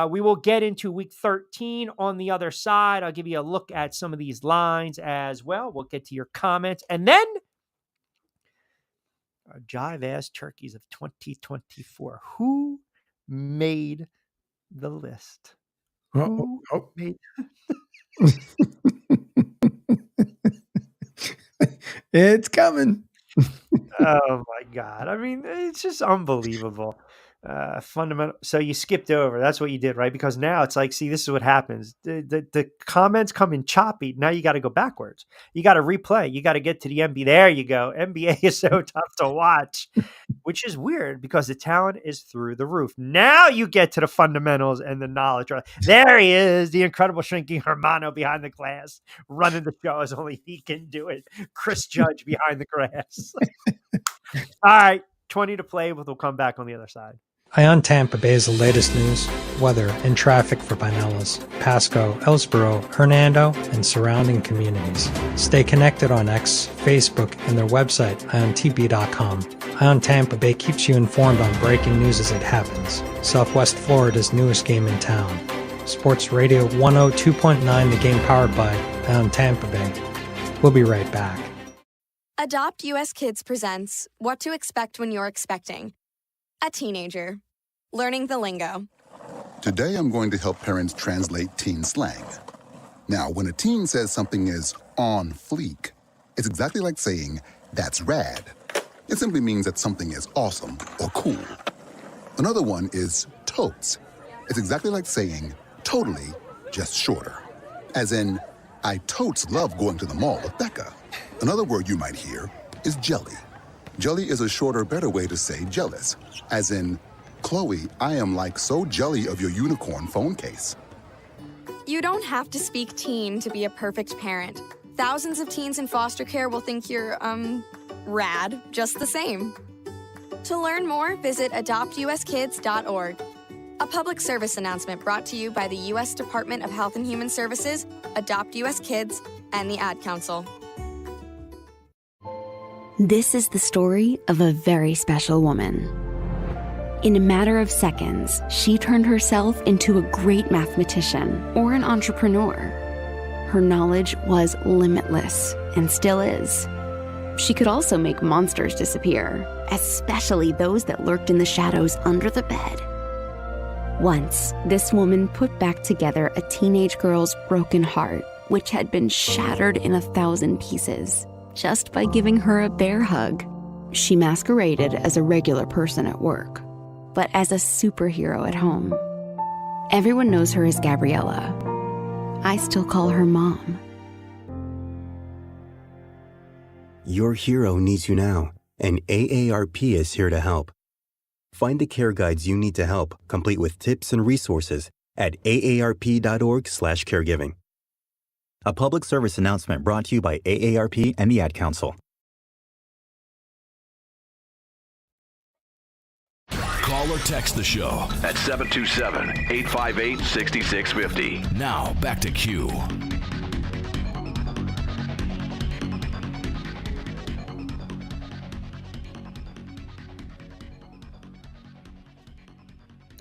We will get into week 13 on the other side. I'll give you a look at some of these lines as well. We'll get to your comments. And then our Jive Ass Turkeys of 2024. Who made the list? Who made It's coming. Oh my God. I mean, it's just unbelievable. Fundamental. So you skipped over. That's what you did, right? Because now it's like, see, this is what happens. The comments come in choppy. Now you got to go backwards. You got to replay. You got to get to the NBA. There you go. NBA is so tough to watch, which is weird because the talent is through the roof. Now you get to the fundamentals and the knowledge. There he is, the incredible shrinking Hermano behind the glass, running the show as only he can do it. Chris Judge behind the grass. All right, 20 to play, but we'll come back on the other side. Ion Tampa Bay is the latest news, weather, and traffic for Pinellas, Pasco, Ellsboro, Hernando, and surrounding communities. Stay connected on X, Facebook, and their website, iontb.com. Ion Tampa Bay keeps you informed on breaking news as it happens. Southwest Florida's newest game in town. Sports Radio 102.9, the game powered by Ion Tampa Bay. We'll be right back. Adopt US Kids presents What to Expect When You're Expecting. A teenager. Learning the lingo. Today I'm going to help parents translate teen slang. Now, when a teen says something is on fleek, it's exactly like saying, that's rad. It simply means that something is awesome or cool. Another one is totes. It's exactly like saying, totally, just shorter. As in, I totes love going to the mall with Becca. Another word you might hear is jelly. Jelly is a shorter, better way to say jealous. As in, Chloe, I am like so jelly of your unicorn phone case. You don't have to speak teen to be a perfect parent. Thousands of teens in foster care will think you're, rad just the same. To learn more, visit adoptuskids.org. A public service announcement brought to you by the U.S. Department of Health and Human Services, Adopt U.S. Kids, and the Ad Council. This is the story of a very special woman. In a matter of seconds, she turned herself into a great mathematician or an entrepreneur. Her knowledge was limitless and still is. She could also make monsters disappear, especially those that lurked in the shadows under the bed. Once, this woman put back together a teenage girl's broken heart, which had been shattered in 1,000 pieces, just by giving her a bear hug. She masqueraded as a regular person at work, but as a superhero at home. Everyone knows her as Gabriella. I still call her Mom. Your hero needs you now, and AARP is here to help. Find the care guides you need to help, complete with tips and resources at aarp.org/caregiving. A public service announcement brought to you by AARP and the Ad Council. Call or text the show at 727-858-6650. Now, back to Q.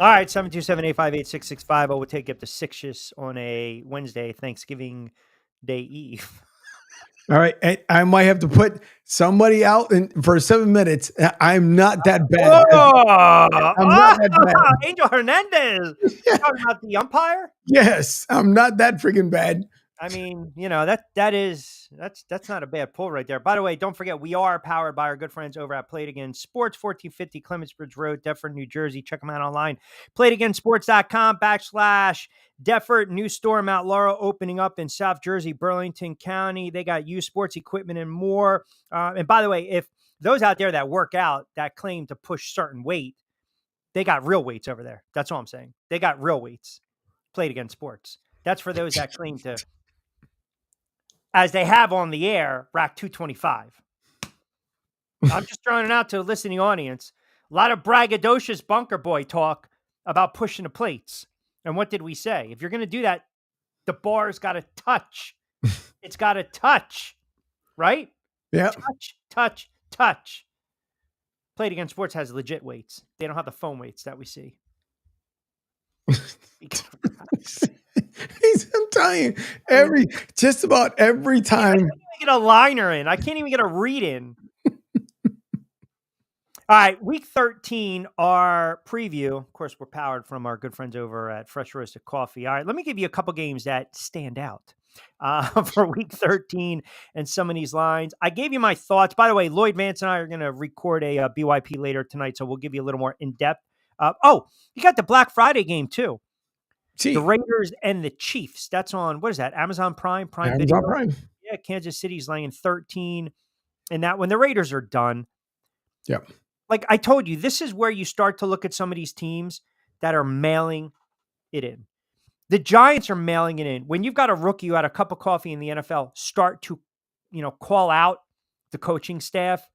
All right, 727-858-6650. We'll take you up to 6 on a Wednesday, Thanksgiving Day Eve. All right. I might have to put somebody out for 7 minutes. I'm not that bad. I'm not that bad. Angel Hernandez. You're talking about the umpire? Yes, I'm not that freaking bad. I mean, that's not a bad pull right there. By the way, don't forget, we are powered by our good friends over at Play It Again Sports, 1450 Clemensbridge Road, Deptford, New Jersey. Check them out online. PlayItAgainSports.com/Deptford. New store in Mount Laurel opening up in South Jersey, Burlington County. They got used sports equipment and more. And by the way, if those out there that work out that claim to push certain weight, they got real weights over there. That's all I'm saying. They got real weights. Play It Again Sports. That's for those that claim to, as they have on the air, rack 225. I'm just throwing it out to a listening audience. A lot of braggadocious bunker boy talk about pushing the plates. And what did we say? If you're going to do that, the bar's got to touch. It's got to touch, right? Yeah. Touch. Play It Again Sports has legit weights. They don't have the foam weights that we see. I'm telling you, just about every time. I can't even get a liner in. I can't even get a read in. All right, week 13, our preview. Of course, we're powered from our good friends over at Fresh Roasted Coffee. All right, let me give you a couple games that stand out for week 13 and some of these lines. I gave you my thoughts. By the way, Lloyd Vance and I are going to record a BYP later tonight, so we'll give you a little more in-depth. You got the Black Friday game, too. The Raiders and the Chiefs. That's on, what is that? Amazon Prime? Video? Prime. Yeah, Kansas City's laying 13. And that when the Raiders are done. Yep. Like I told you, this is where you start to look at some of these teams that are mailing it in. The Giants are mailing it in. When you've got a rookie who had a cup of coffee in the NFL start to, call out the coaching staff,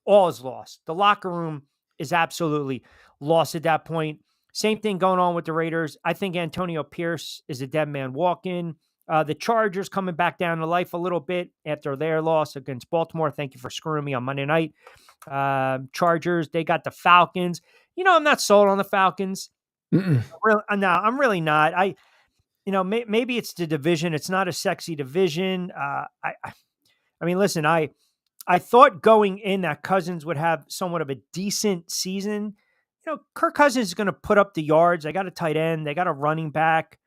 all is lost. The locker room is absolutely lost at that point. Same thing going on with the Raiders. I think Antonio Pierce is a dead man walking. The Chargers coming back down to life a little bit after their loss against Baltimore. Thank you for screwing me on Monday night. Chargers, they got the Falcons. I'm not sold on the Falcons. No, I'm really not. Maybe it's the division. It's not a sexy division. I mean, listen, I I thought going in that Cousins would have somewhat of a decent season. Kirk Cousins is going to put up the yards. They got a tight end. They got a running back.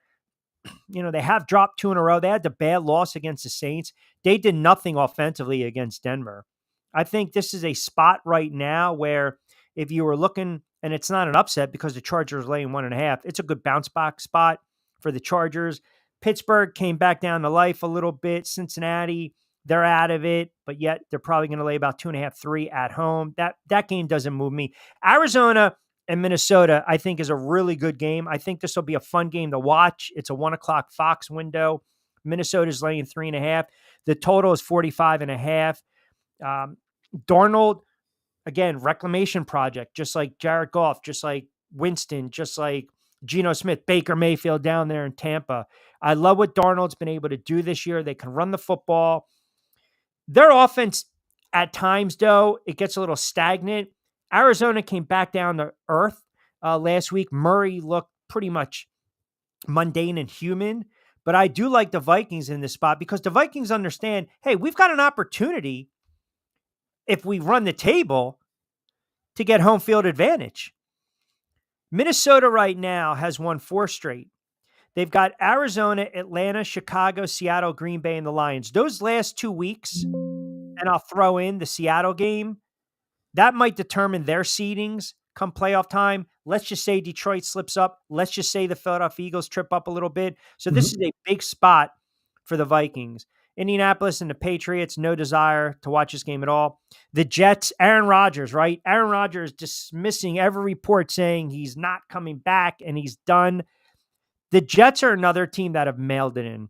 They have dropped 2 in a row. They had the bad loss against the Saints. They did nothing offensively against Denver. I think this is a spot right now where if you were looking, and it's not an upset because the Chargers laying 1.5, it's a good bounce back spot for the Chargers. Pittsburgh came back down to life a little bit. Cincinnati, they're out of it, but yet they're probably going to lay about 2.5, 3 at home. That game doesn't move me. Arizona and Minnesota, I think, is a really good game. I think this will be a fun game to watch. It's a 1:00 Fox window. Minnesota's laying 3.5. The total is 45.5. Darnold, again, reclamation project, just like Jared Goff, just like Winston, just like Geno Smith, Baker Mayfield down there in Tampa. I love what Darnold's been able to do this year. They can run the football. Their offense, at times, though, it gets a little stagnant. Arizona came back down to earth last week. Murray looked pretty much mundane and human. But I do like the Vikings in this spot because the Vikings understand, hey, we've got an opportunity if we run the table to get home field advantage. Minnesota right now has won 4 straight. They've got Arizona, Atlanta, Chicago, Seattle, Green Bay, and the Lions. Those last 2 weeks, and I'll throw in the Seattle game, that might determine their seedings come playoff time. Let's just say Detroit slips up. Let's just say the Philadelphia Eagles trip up a little bit. So this is a big spot for the Vikings. Indianapolis and the Patriots, no desire to watch this game at all. The Jets, Aaron Rodgers, right? Aaron Rodgers dismissing every report saying he's not coming back and he's done. The Jets are another team that have mailed it in.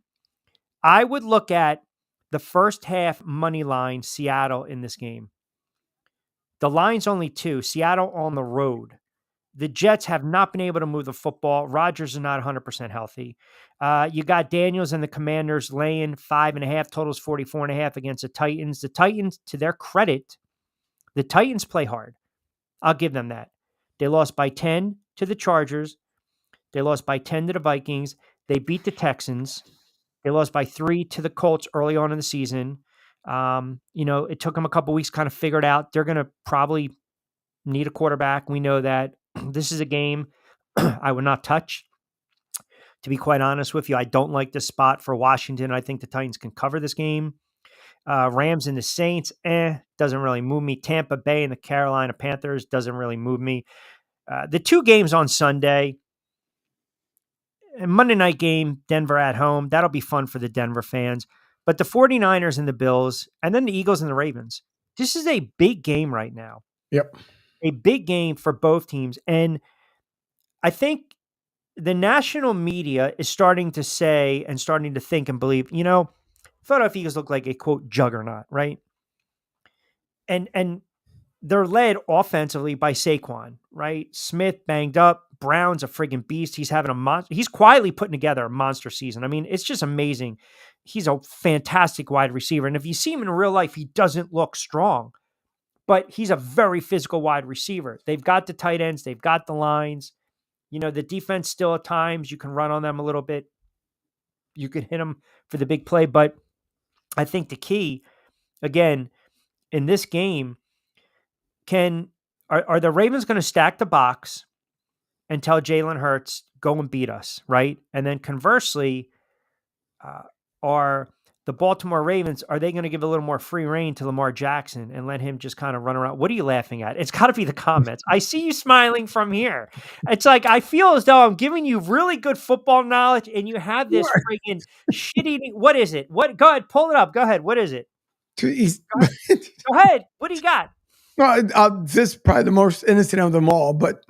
I would look at the first half money line, Seattle in this game. The line's only 2. Seattle on the road. The Jets have not been able to move the football. Rodgers is not 100% healthy. You got Daniels and the Commanders laying 5.5, totals 44.5 against the Titans. The Titans, to their credit, the Titans play hard. I'll give them that. They lost by 10 to the Chargers. They lost by 10 to the Vikings. They beat the Texans. They lost by 3 to the Colts early on in the season. It took them a couple weeks to kind of figure it out. They're going to probably need a quarterback. We know that. This is a game I would not touch. To be quite honest with you, I don't like this spot for Washington. I think the Titans can cover this game. Rams and the Saints, doesn't really move me. Tampa Bay and the Carolina Panthers doesn't really move me. The 2 games on Sunday, and Monday night game, Denver at home, that'll be fun for the Denver fans. But the 49ers and the Bills, and then the Eagles and the Ravens, this is a big game right now. Yep. A big game for both teams. And I think the national media is starting to say and starting to think and believe, Philadelphia Eagles look like a, quote, juggernaut, right? And they're led offensively by Saquon, right? Smith banged up. Brown's a friggin' beast. He's having he's quietly putting together a monster season. I mean, it's just amazing. He's a fantastic wide receiver. And if you see him in real life, he doesn't look strong, but he's a very physical wide receiver. They've got the tight ends. They've got the lines. The defense still at times, you can run on them a little bit. You can hit them for the big play. But I think the key, again, in this game, are the Ravens going to stack the box and tell Jalen Hurts, go and beat us, right? And then conversely, are the Baltimore Ravens, are they going to give a little more free rein to Lamar Jackson and let him just kind of run around? What are you laughing at? It's got to be the comments. I see you smiling from here. It's like I feel as though I'm giving you really good football knowledge and you have this freaking shitty. What is it? Go ahead, pull it up. Go ahead. What is it? Go ahead. What do you got? No, this is probably the most innocent of them all, but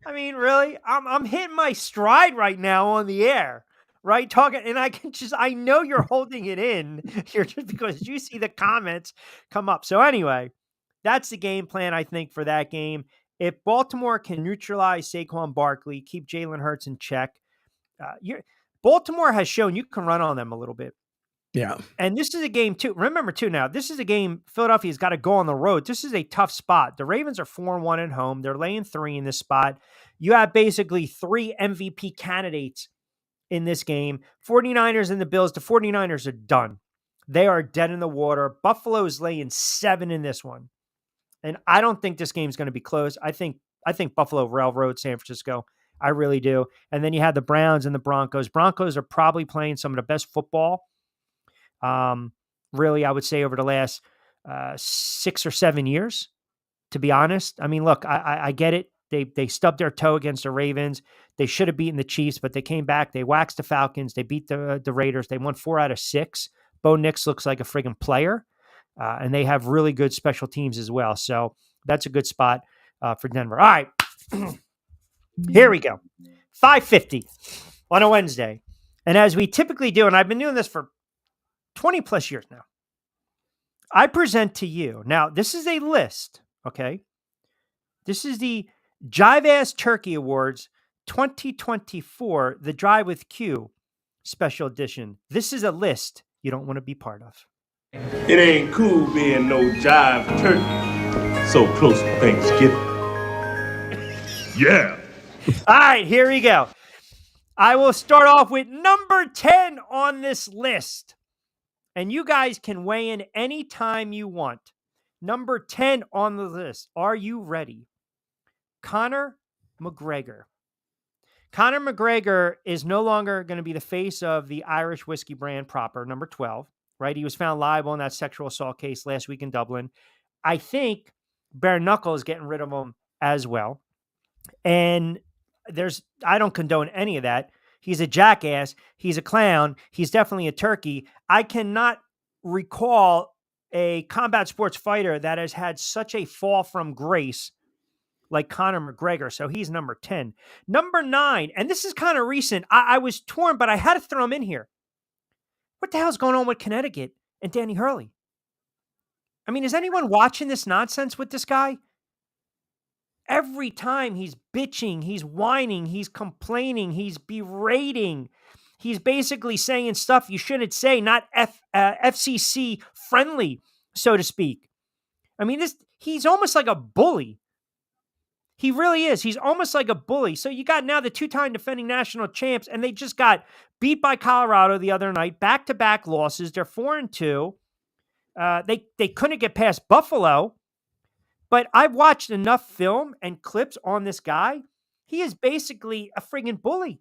I mean, really, I'm hitting my stride right now on the air, right? Talking, and I know you're holding it in here just because you see the comments come up. So anyway, that's the game plan, I think, for that game. If Baltimore can neutralize Saquon Barkley, keep Jalen Hurts in check, Baltimore has shown you can run on them a little bit. Yeah. And this is a game too. Remember too now, this is a game Philadelphia's got to go on the road. This is a tough spot. The Ravens are 4-1 at home. They're laying 3 in this spot. You have basically 3 MVP candidates in this game. 49ers and the Bills, the 49ers are done. They are dead in the water. Buffalo's laying 7 in this one. And I don't think this game's going to be close. I think Buffalo railroad San Francisco. I really do. And then you have the Browns and the Broncos. Broncos are probably playing some of the best football. Really, I would say over the last 6 or 7 years, to be honest. I mean, look, I get it. They stubbed their toe against the Ravens. They should have beaten the Chiefs, but they came back. They waxed the Falcons. They beat the Raiders. They won 4 out of 6. Bo Nix looks like a friggin' player, and they have really good special teams as well. So that's a good spot for Denver. All right, here we go. 5:50 on a Wednesday. And as we typically do, and I've been doing this for 20 plus years now, I present to you. Now, this is a list, okay? This is the Jive Ass Turkey Awards 2024, the Drive with Q special edition. This is a list you don't want to be part of. It ain't cool being no jive turkey so close to Thanksgiving. Yeah. All right, here we go. I will start off with number 10 on this list. And you guys can weigh in anytime you want. Number 10 on the list. Are you ready? Conor McGregor. Conor McGregor is no longer going to be the face of the Irish whiskey brand proper, number 12, right? He was found liable in that sexual assault case last week in Dublin. I think bare knuckle is getting rid of him as well. And I don't condone any of that. He's a jackass. He's a clown. He's definitely a turkey. I cannot recall a combat sports fighter that has had such a fall from grace like Conor McGregor. So he's number 10. Number 9, and this is kind of recent. I was torn, but I had to throw him in here. What the hell's going on with Connecticut and Danny Hurley? I mean, is anyone watching this nonsense with this guy? Every time he's bitching, he's whining, he's complaining, he's berating. He's basically saying stuff you shouldn't say, not FCC friendly, so to speak. I mean, he's almost like a bully. He really is. He's almost like a bully. So you got now the 2-time defending national champs, and they just got beat by Colorado the other night, back-to-back losses. They're 4-2. They couldn't get past Buffalo. But I've watched enough film and clips on this guy. He is basically a friggin' bully.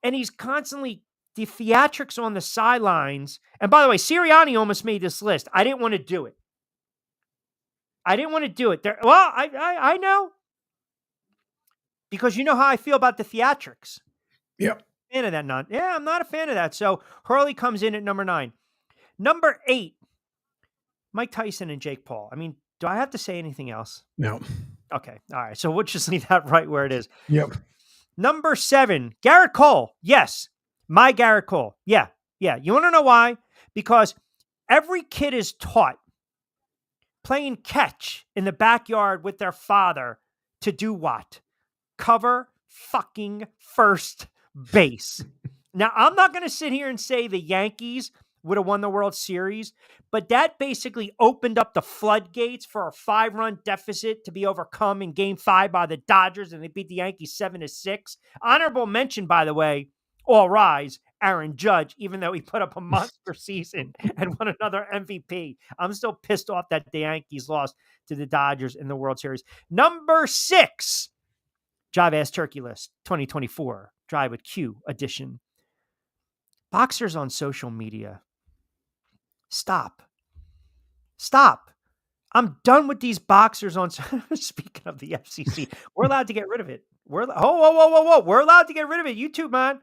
And he's constantly the theatrics on the sidelines. And by the way, Sirianni almost made this list. I didn't want to do it. I know. Because you know how I feel about the theatrics. Yep. Fan of that I'm not a fan of that. So Hurley comes in at number 9. Number 8, Mike Tyson and Jake Paul. I mean, do I have to say anything else? No. Okay. All right. So we'll just leave that right where it is. Yep. Number 7, Garrett Cole. Yes. My Garrett Cole. Yeah. You want to know why? Because every kid is taught playing catch in the backyard with their father to do what? Cover fucking first base. Now, I'm not going to sit here and say the Yankees would have won the World Series, but that basically opened up the floodgates for a 5-run deficit to be overcome in Game 5 by the Dodgers, and they beat the Yankees 7-6. Honorable mention, by the way, all rise, Aaron Judge, even though he put up a monster season and won another MVP. I'm still pissed off that the Yankees lost to the Dodgers in the World Series. Number 6, Jive Ass Turkey List 2024, Drive with Q edition. Boxers on social media. Stop. I'm done with these boxers on. Speaking of the FCC, we're allowed to get rid of it. Whoa. We're allowed to get rid of it. YouTube, man.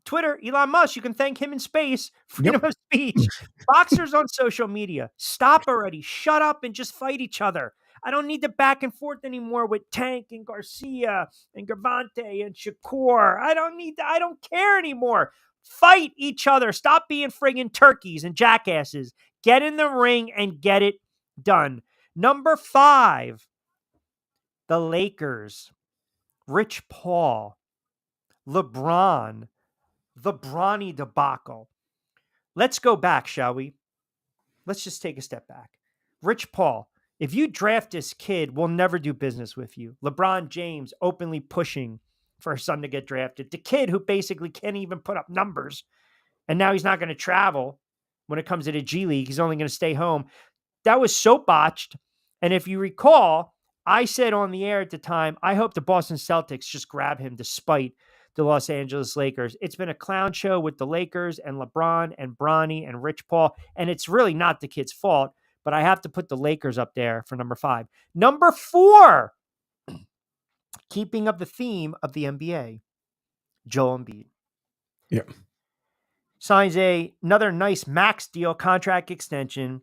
Twitter, Elon Musk, you can thank him in space. Freedom of speech. Boxers on social media. Stop already. Shut up and just fight each other. I don't need the back and forth anymore with Tank and Garcia and Gervonta and Shakur. I don't care anymore. Fight each other. Stop being friggin' turkeys and jackasses. Get in the ring and get it done. Number 5, the Lakers. Rich Paul. LeBron. The Bronny debacle. Let's go back, shall we? Let's just take a step back. Rich Paul. If you draft this kid, we'll never do business with you. LeBron James openly pushing for his son to get drafted. The kid who basically can't even put up numbers, and now he's not going to travel when it comes to the G League. He's only going to stay home. That was so botched. And if you recall, I said on the air at the time, I hope the Boston Celtics just grab him despite the Los Angeles Lakers. It's been a clown show with the Lakers and LeBron and Bronny and Rich Paul, and it's really not the kid's fault, but I have to put the Lakers up there for number 5. Number 4, keeping up the theme of the NBA, Joel Embiid. Yeah. Signs another nice max deal, contract extension,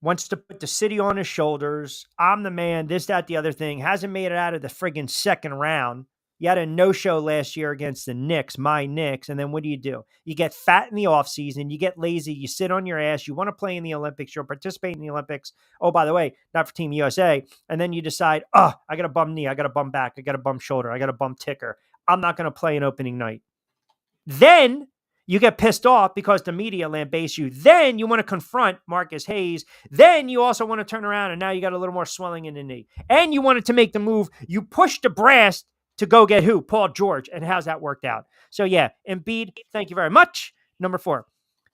wants to put the city on his shoulders. I'm the man, this, that, the other thing. Hasn't made it out of the friggin' second round. You had a no-show last year against the Knicks, my Knicks, and then what do? You get fat in the offseason. You get lazy. You sit on your ass. You want to play in the Olympics. You'll participate in the Olympics. Oh, by the way, not for Team USA. And then you decide, I got a bum knee. I got a bum back. I got a bum shoulder. I got a bum ticker. I'm not going to play an opening night. Then you get pissed off because the media lambaste you. Then you want to confront Marcus Hayes. Then you also want to turn around, and now you got a little more swelling in the knee. And you wanted to make the move. You pushed the brass to go get who? Paul George. And how's that worked out? So, yeah, Embiid, thank you very much. Number 4.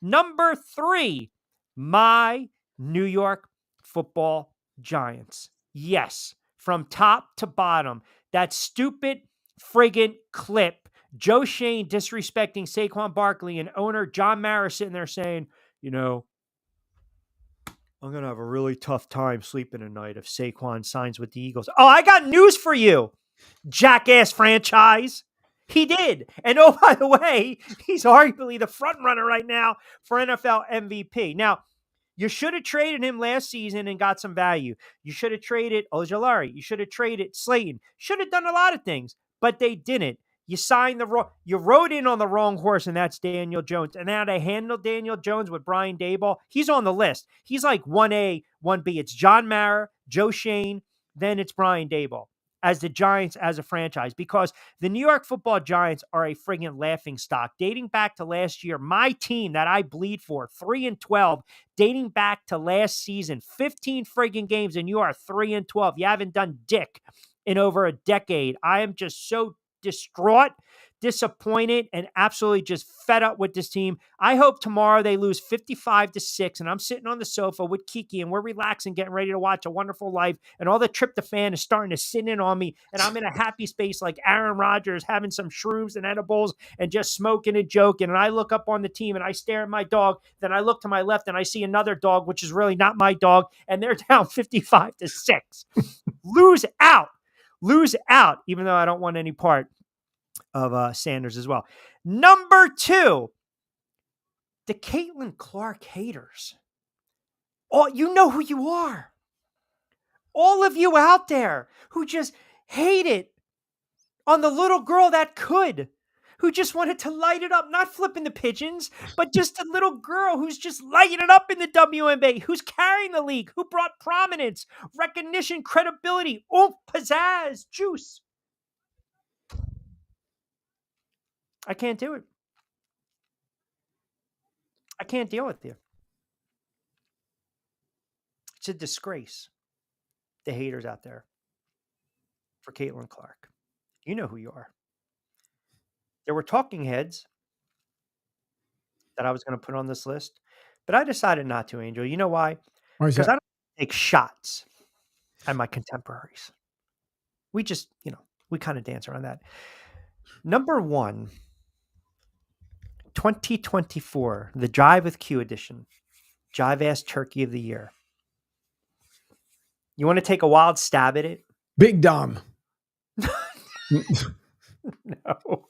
Number 3, my New York Football Giants. Yes, from top to bottom. That stupid friggin' clip. Joe Shane disrespecting Saquon Barkley and owner John Mara sitting there saying, I'm going to have a really tough time sleeping tonight if Saquon signs with the Eagles. Oh, I got news for you, jackass franchise. He did. And oh, by the way, he's arguably the front runner right now for NFL MVP. Now, you should have traded him last season and got some value. You should have traded Ojulari. You should have traded Slayton. Should have done a lot of things, but they didn't. You you rode in on the wrong horse, and that's Daniel Jones. And now they handled Daniel Jones with Brian Daboll. He's on the list. He's like 1A, 1B. It's John Mara, Joe Shane, then it's Brian Daboll as the Giants as a franchise, because the New York Football Giants are a friggin' laughing stock. Dating back to last year, my team that I bleed for, 3-12, dating back to last season, 15 friggin' games, and you are 3-12. You haven't done dick in over a decade. I am just so distraught, disappointed, and absolutely just fed up with this team. I hope tomorrow they lose 55-6, and I'm sitting on the sofa with Kiki, and we're relaxing, getting ready to watch A Wonderful Life, and all the tryptophan is starting to sit in on me, and I'm in a happy space like Aaron Rodgers having some shrooms and edibles and just smoking and joking, and I look up on the team, and I stare at my dog, then I look to my left, and I see another dog, which is really not my dog, and they're down 55-6. Lose out, even though I don't want any part of Sanders as well. Number 2, the Caitlin Clark haters. Oh, you know who you are. All of you out there who just hate it on the little girl that could, who just wanted to light it up, not flipping the pigeons, but just a little girl who's just lighting it up in the WNBA, who's carrying the league, who brought prominence, recognition, credibility, oomph, pizzazz, juice. I can't do it. I can't deal with you. It's a disgrace, the haters out there, for Caitlin Clark. You know who you are. There were talking heads that I was going to put on this list, but I decided not to, Angel. You know why? Why is Because that? I don't take shots at my contemporaries. We just, we kind of dance around that. Number 1, 2024, the Jive with Q edition, Jive Ass Turkey of the Year. You want to take a wild stab at it? Big Dom. No.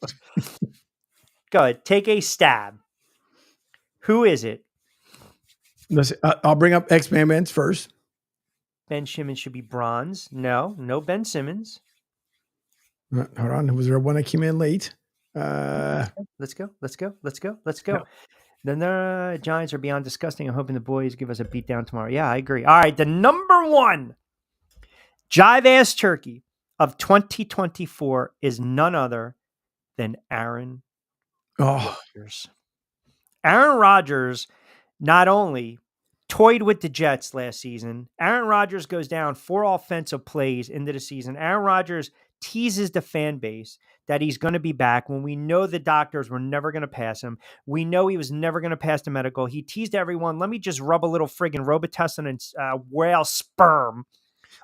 Go ahead. Take a stab. Who is it? Listen, I'll bring up X-Man first. Ben Simmons should be bronze. No Ben Simmons. Hold on. Was there one that came in late? Let's go. No. Then the Giants are beyond disgusting. I'm hoping the boys give us a beatdown tomorrow. Yeah, I agree. All right. The number 1 Jive Ass Turkey of 2024 is none other than Aaron Rodgers. Aaron Rodgers not only toyed with the Jets last season, Aaron Rodgers goes down 4 offensive plays into the season. Aaron Rodgers teases the fan base that he's going to be back when we know the doctors were never going to pass him. We know he was never going to pass the medical. He teased everyone, let me just rub a little friggin' Robitussin and whale sperm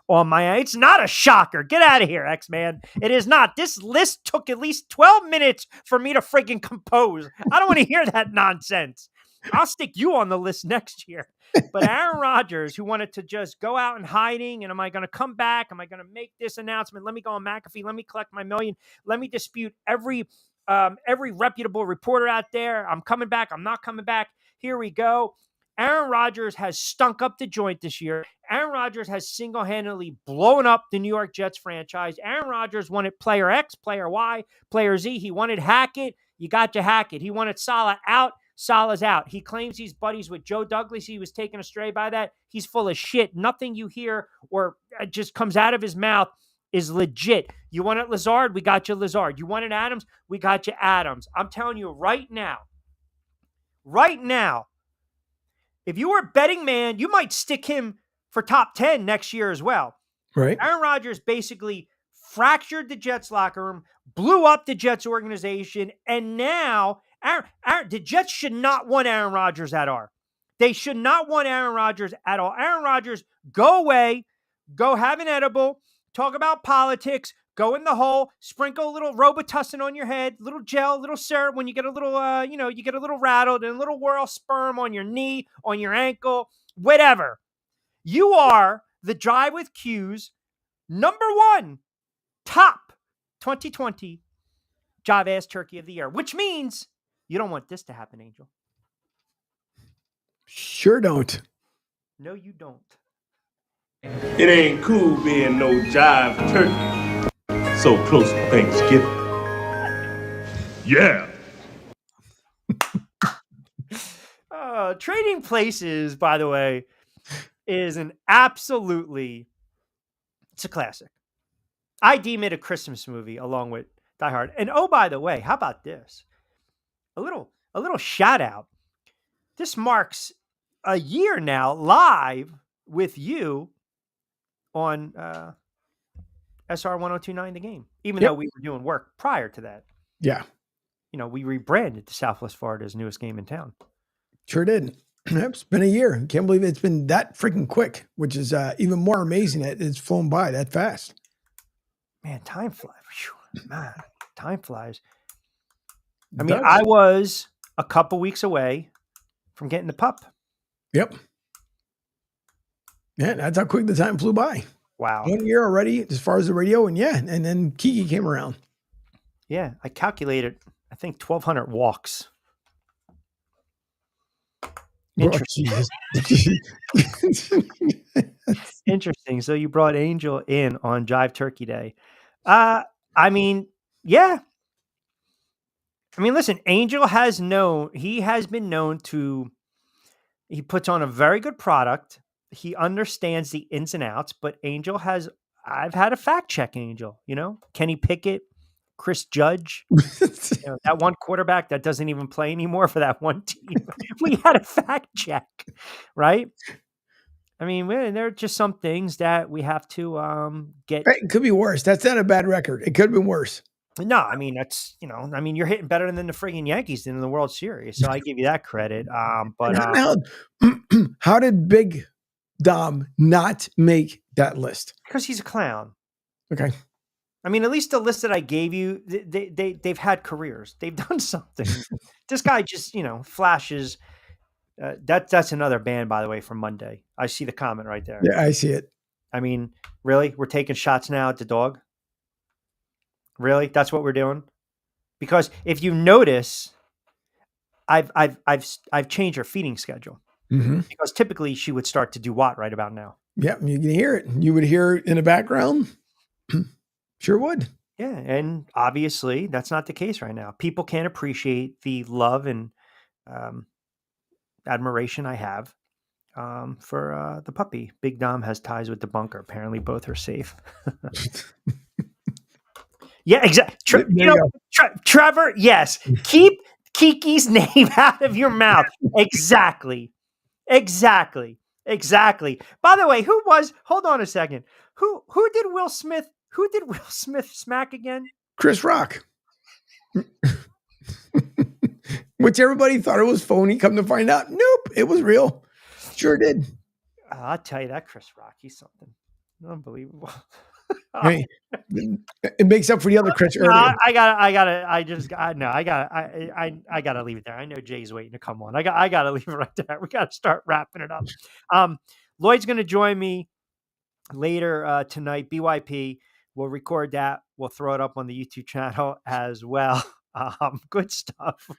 on my. It's not a shocker. Get out of here, X-Man. It is not. This list took at least 12 minutes for me to friggin' compose. I don't want to hear that nonsense. I'll stick you on the list next year. But Aaron Rodgers, who wanted to just go out in hiding, and am I going to come back? Am I going to make this announcement? Let me go on McAfee. Let me collect my million. Let me dispute every reputable reporter out there. I'm coming back. I'm not coming back. Here we go. Aaron Rodgers has stunk up the joint this year. Aaron Rodgers has single-handedly blown up the New York Jets franchise. Aaron Rodgers wanted player X, player Y, player Z. He wanted Hackett. You got to Hackett. He wanted Saleh out. Saleh's out. He claims he's buddies with Joe Douglas. He was taken astray by that. He's full of shit. Nothing you hear or just comes out of his mouth is legit. You wanted Lazard? We got you Lazard. You wanted Adams? We got you Adams. I'm telling you right now, if you were a betting man, you might stick him for top 10 next year as well. Right. Aaron Rodgers basically fractured the Jets locker room, blew up the Jets organization, and now the Jets should not want Aaron Rodgers at all. They should not want Aaron Rodgers at all. Aaron Rodgers, go away, go have an edible, talk about politics, go in the hole, sprinkle a little Robitussin on your head, little gel, little syrup. When you get a little, you get a little rattled, and a little whirl sperm on your knee, on your ankle, whatever. You are the Jive with Q's #1 top 2020 Jive Ass Turkey of the Year, which means you don't want this to happen, Angel. Sure don't. No, you don't. It ain't cool being no jive turkey so close to Thanksgiving. Yeah. Trading Places, by the way, is it's a classic. I deem it a Christmas movie along with Die Hard. And oh, by the way, how about this? A little shout out. This marks a year now live with you on SR 1029 The Game, even though we were doing work prior to that. Yeah. We rebranded to Southwest Florida's newest game in town. Sure did. It's been a year. Can't believe it's been that freaking quick, which is even more amazing that it's flown by that fast. Man, time flies. Man, time flies. I mean, I was a couple weeks away from getting the pup. Yep. Yeah, that's how quick the time flew by. Wow. 1 year already as far as the radio, and then Kiki came around. Yeah, I calculated, I think 1,200 walks. Interesting. Interesting. So you brought Angel in on Jive Turkey Day. I mean, yeah. I mean, listen, Angel has been known to, he puts on a very good product. He understands the ins and outs, but I've had a fact check Angel, Kenny Pickett, Chris Judge, that one quarterback that doesn't even play anymore for that one team. We had a fact check, right? I mean, there are just some things that we have to get. It could be worse. That's not a bad record. It could have been worse. No, I mean, you're hitting better than the friggin' Yankees did in the World Series. So I give you that credit. How did Big Dom not make that list? Because he's a clown. Okay. I mean, at least the list that I gave you, they've had careers. They've done something. This guy just, flashes. That's another ban, by the way, from Monday. I see the comment right there. Yeah, I see it. I mean, really? We're taking shots now at the dog? Really? That's what we're doing? Because if you notice, I've changed her feeding schedule. Mm-hmm. Because typically she would start to do what right about now? Yeah, you can hear it. You would hear it in the background. Sure would. Yeah, and obviously that's not the case right now. People can't appreciate the love and admiration I have for the puppy. Big Dom has ties with the bunker. Apparently both are safe. Yeah, exactly. Trevor, yes. Keep Kiki's name out of your mouth. Exactly. By the way, hold on a second. Who did Will Smith smack again? Chris Rock. Which everybody thought it was phony. Come to find out, nope, it was real. Sure did. I'll tell you that Chris Rock, he's something unbelievable. Hey, it makes up for the other Chris No, earlier. I gotta leave it there. I know Jay's waiting to come on. I gotta leave it right there. We gotta start wrapping it up. Lloyd's gonna join me later tonight. BYP. We'll record that. We'll throw it up on the YouTube channel as well. Good stuff.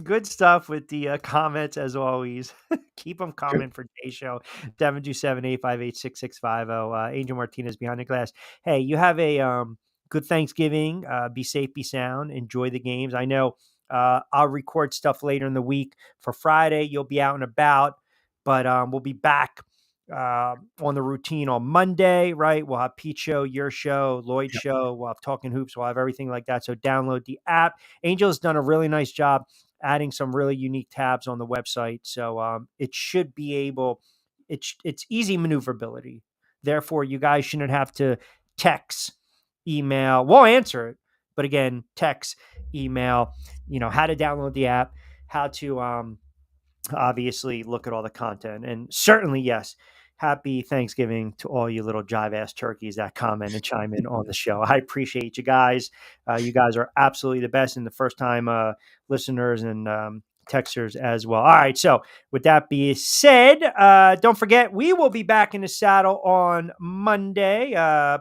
Good stuff with the comments as always. Keep them coming for Jay Show. 727-858-6650. Angel Martinez behind the glass. Hey, you have a good Thanksgiving. Be safe, be sound. Enjoy the games. I know I'll record stuff later in the week. For Friday, you'll be out and about, but we'll be back on the routine on Monday, right? We'll have Pete Show, your show, Lloyd Show. We'll have Talking Hoops. We'll have everything like that. So download the app. Angel's done a really nice job adding some really unique tabs on the website. So it should be able, it's easy maneuverability. Therefore, you guys shouldn't have to text, email. We'll answer it. But again, text, email, how to download the app, how to obviously look at all the content. And certainly, yes, happy Thanksgiving to all you little jive ass turkeys that comment and chime in on the show. I appreciate you guys. You guys are absolutely the best and the first time listeners and texters as well. All right. So with that being said, don't forget, we will be back in the saddle on Monday.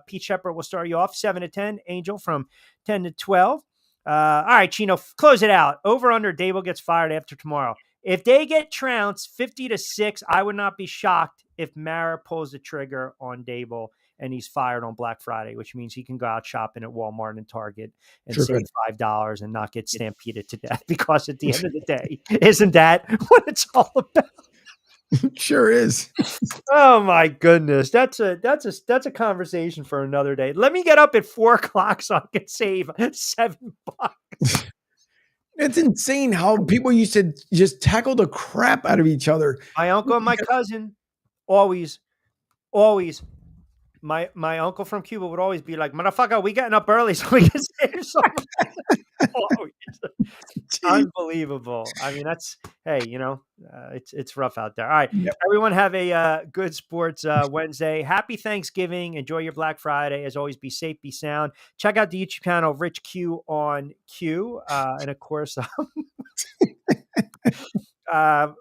Pete Shepard will start you off 7 to 10, Angel from 10 to 12. All right, Chino, close it out. Over under, Dable gets fired after tomorrow. If they get trounced 50-6, I would not be shocked if Mara pulls the trigger on Dable and he's fired on Black Friday, which means he can go out shopping at Walmart and Target and save $5 and not get stampeded to death. Because at the end of the day, isn't that what it's all about? Sure is. Oh my goodness. That's a conversation for another day. Let me get up at 4:00 so I can save $7. It's insane how people used to just tackle the crap out of each other. My uncle and my cousin always, my uncle from Cuba would always be like, motherfucker, we getting up early so we can save some. Unbelievable. I mean, that's, hey, it's rough out there. All right. Yep. Everyone have a good sports Wednesday. Happy Thanksgiving. Enjoy your Black Friday. As always, be safe, be sound. Check out the YouTube channel, Rich Q on Q. And of course,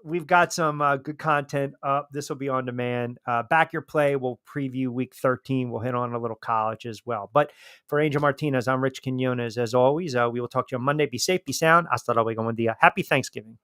we've got some good content up. This will be on demand. Back Your Play. We'll preview week 13. We'll hit on a little college as well. But for Angel Martinez, I'm Rich Quinones. As always, we will talk to you on Monday. Be safe, be sound. Hasta luego, buen día. Happy Thanksgiving.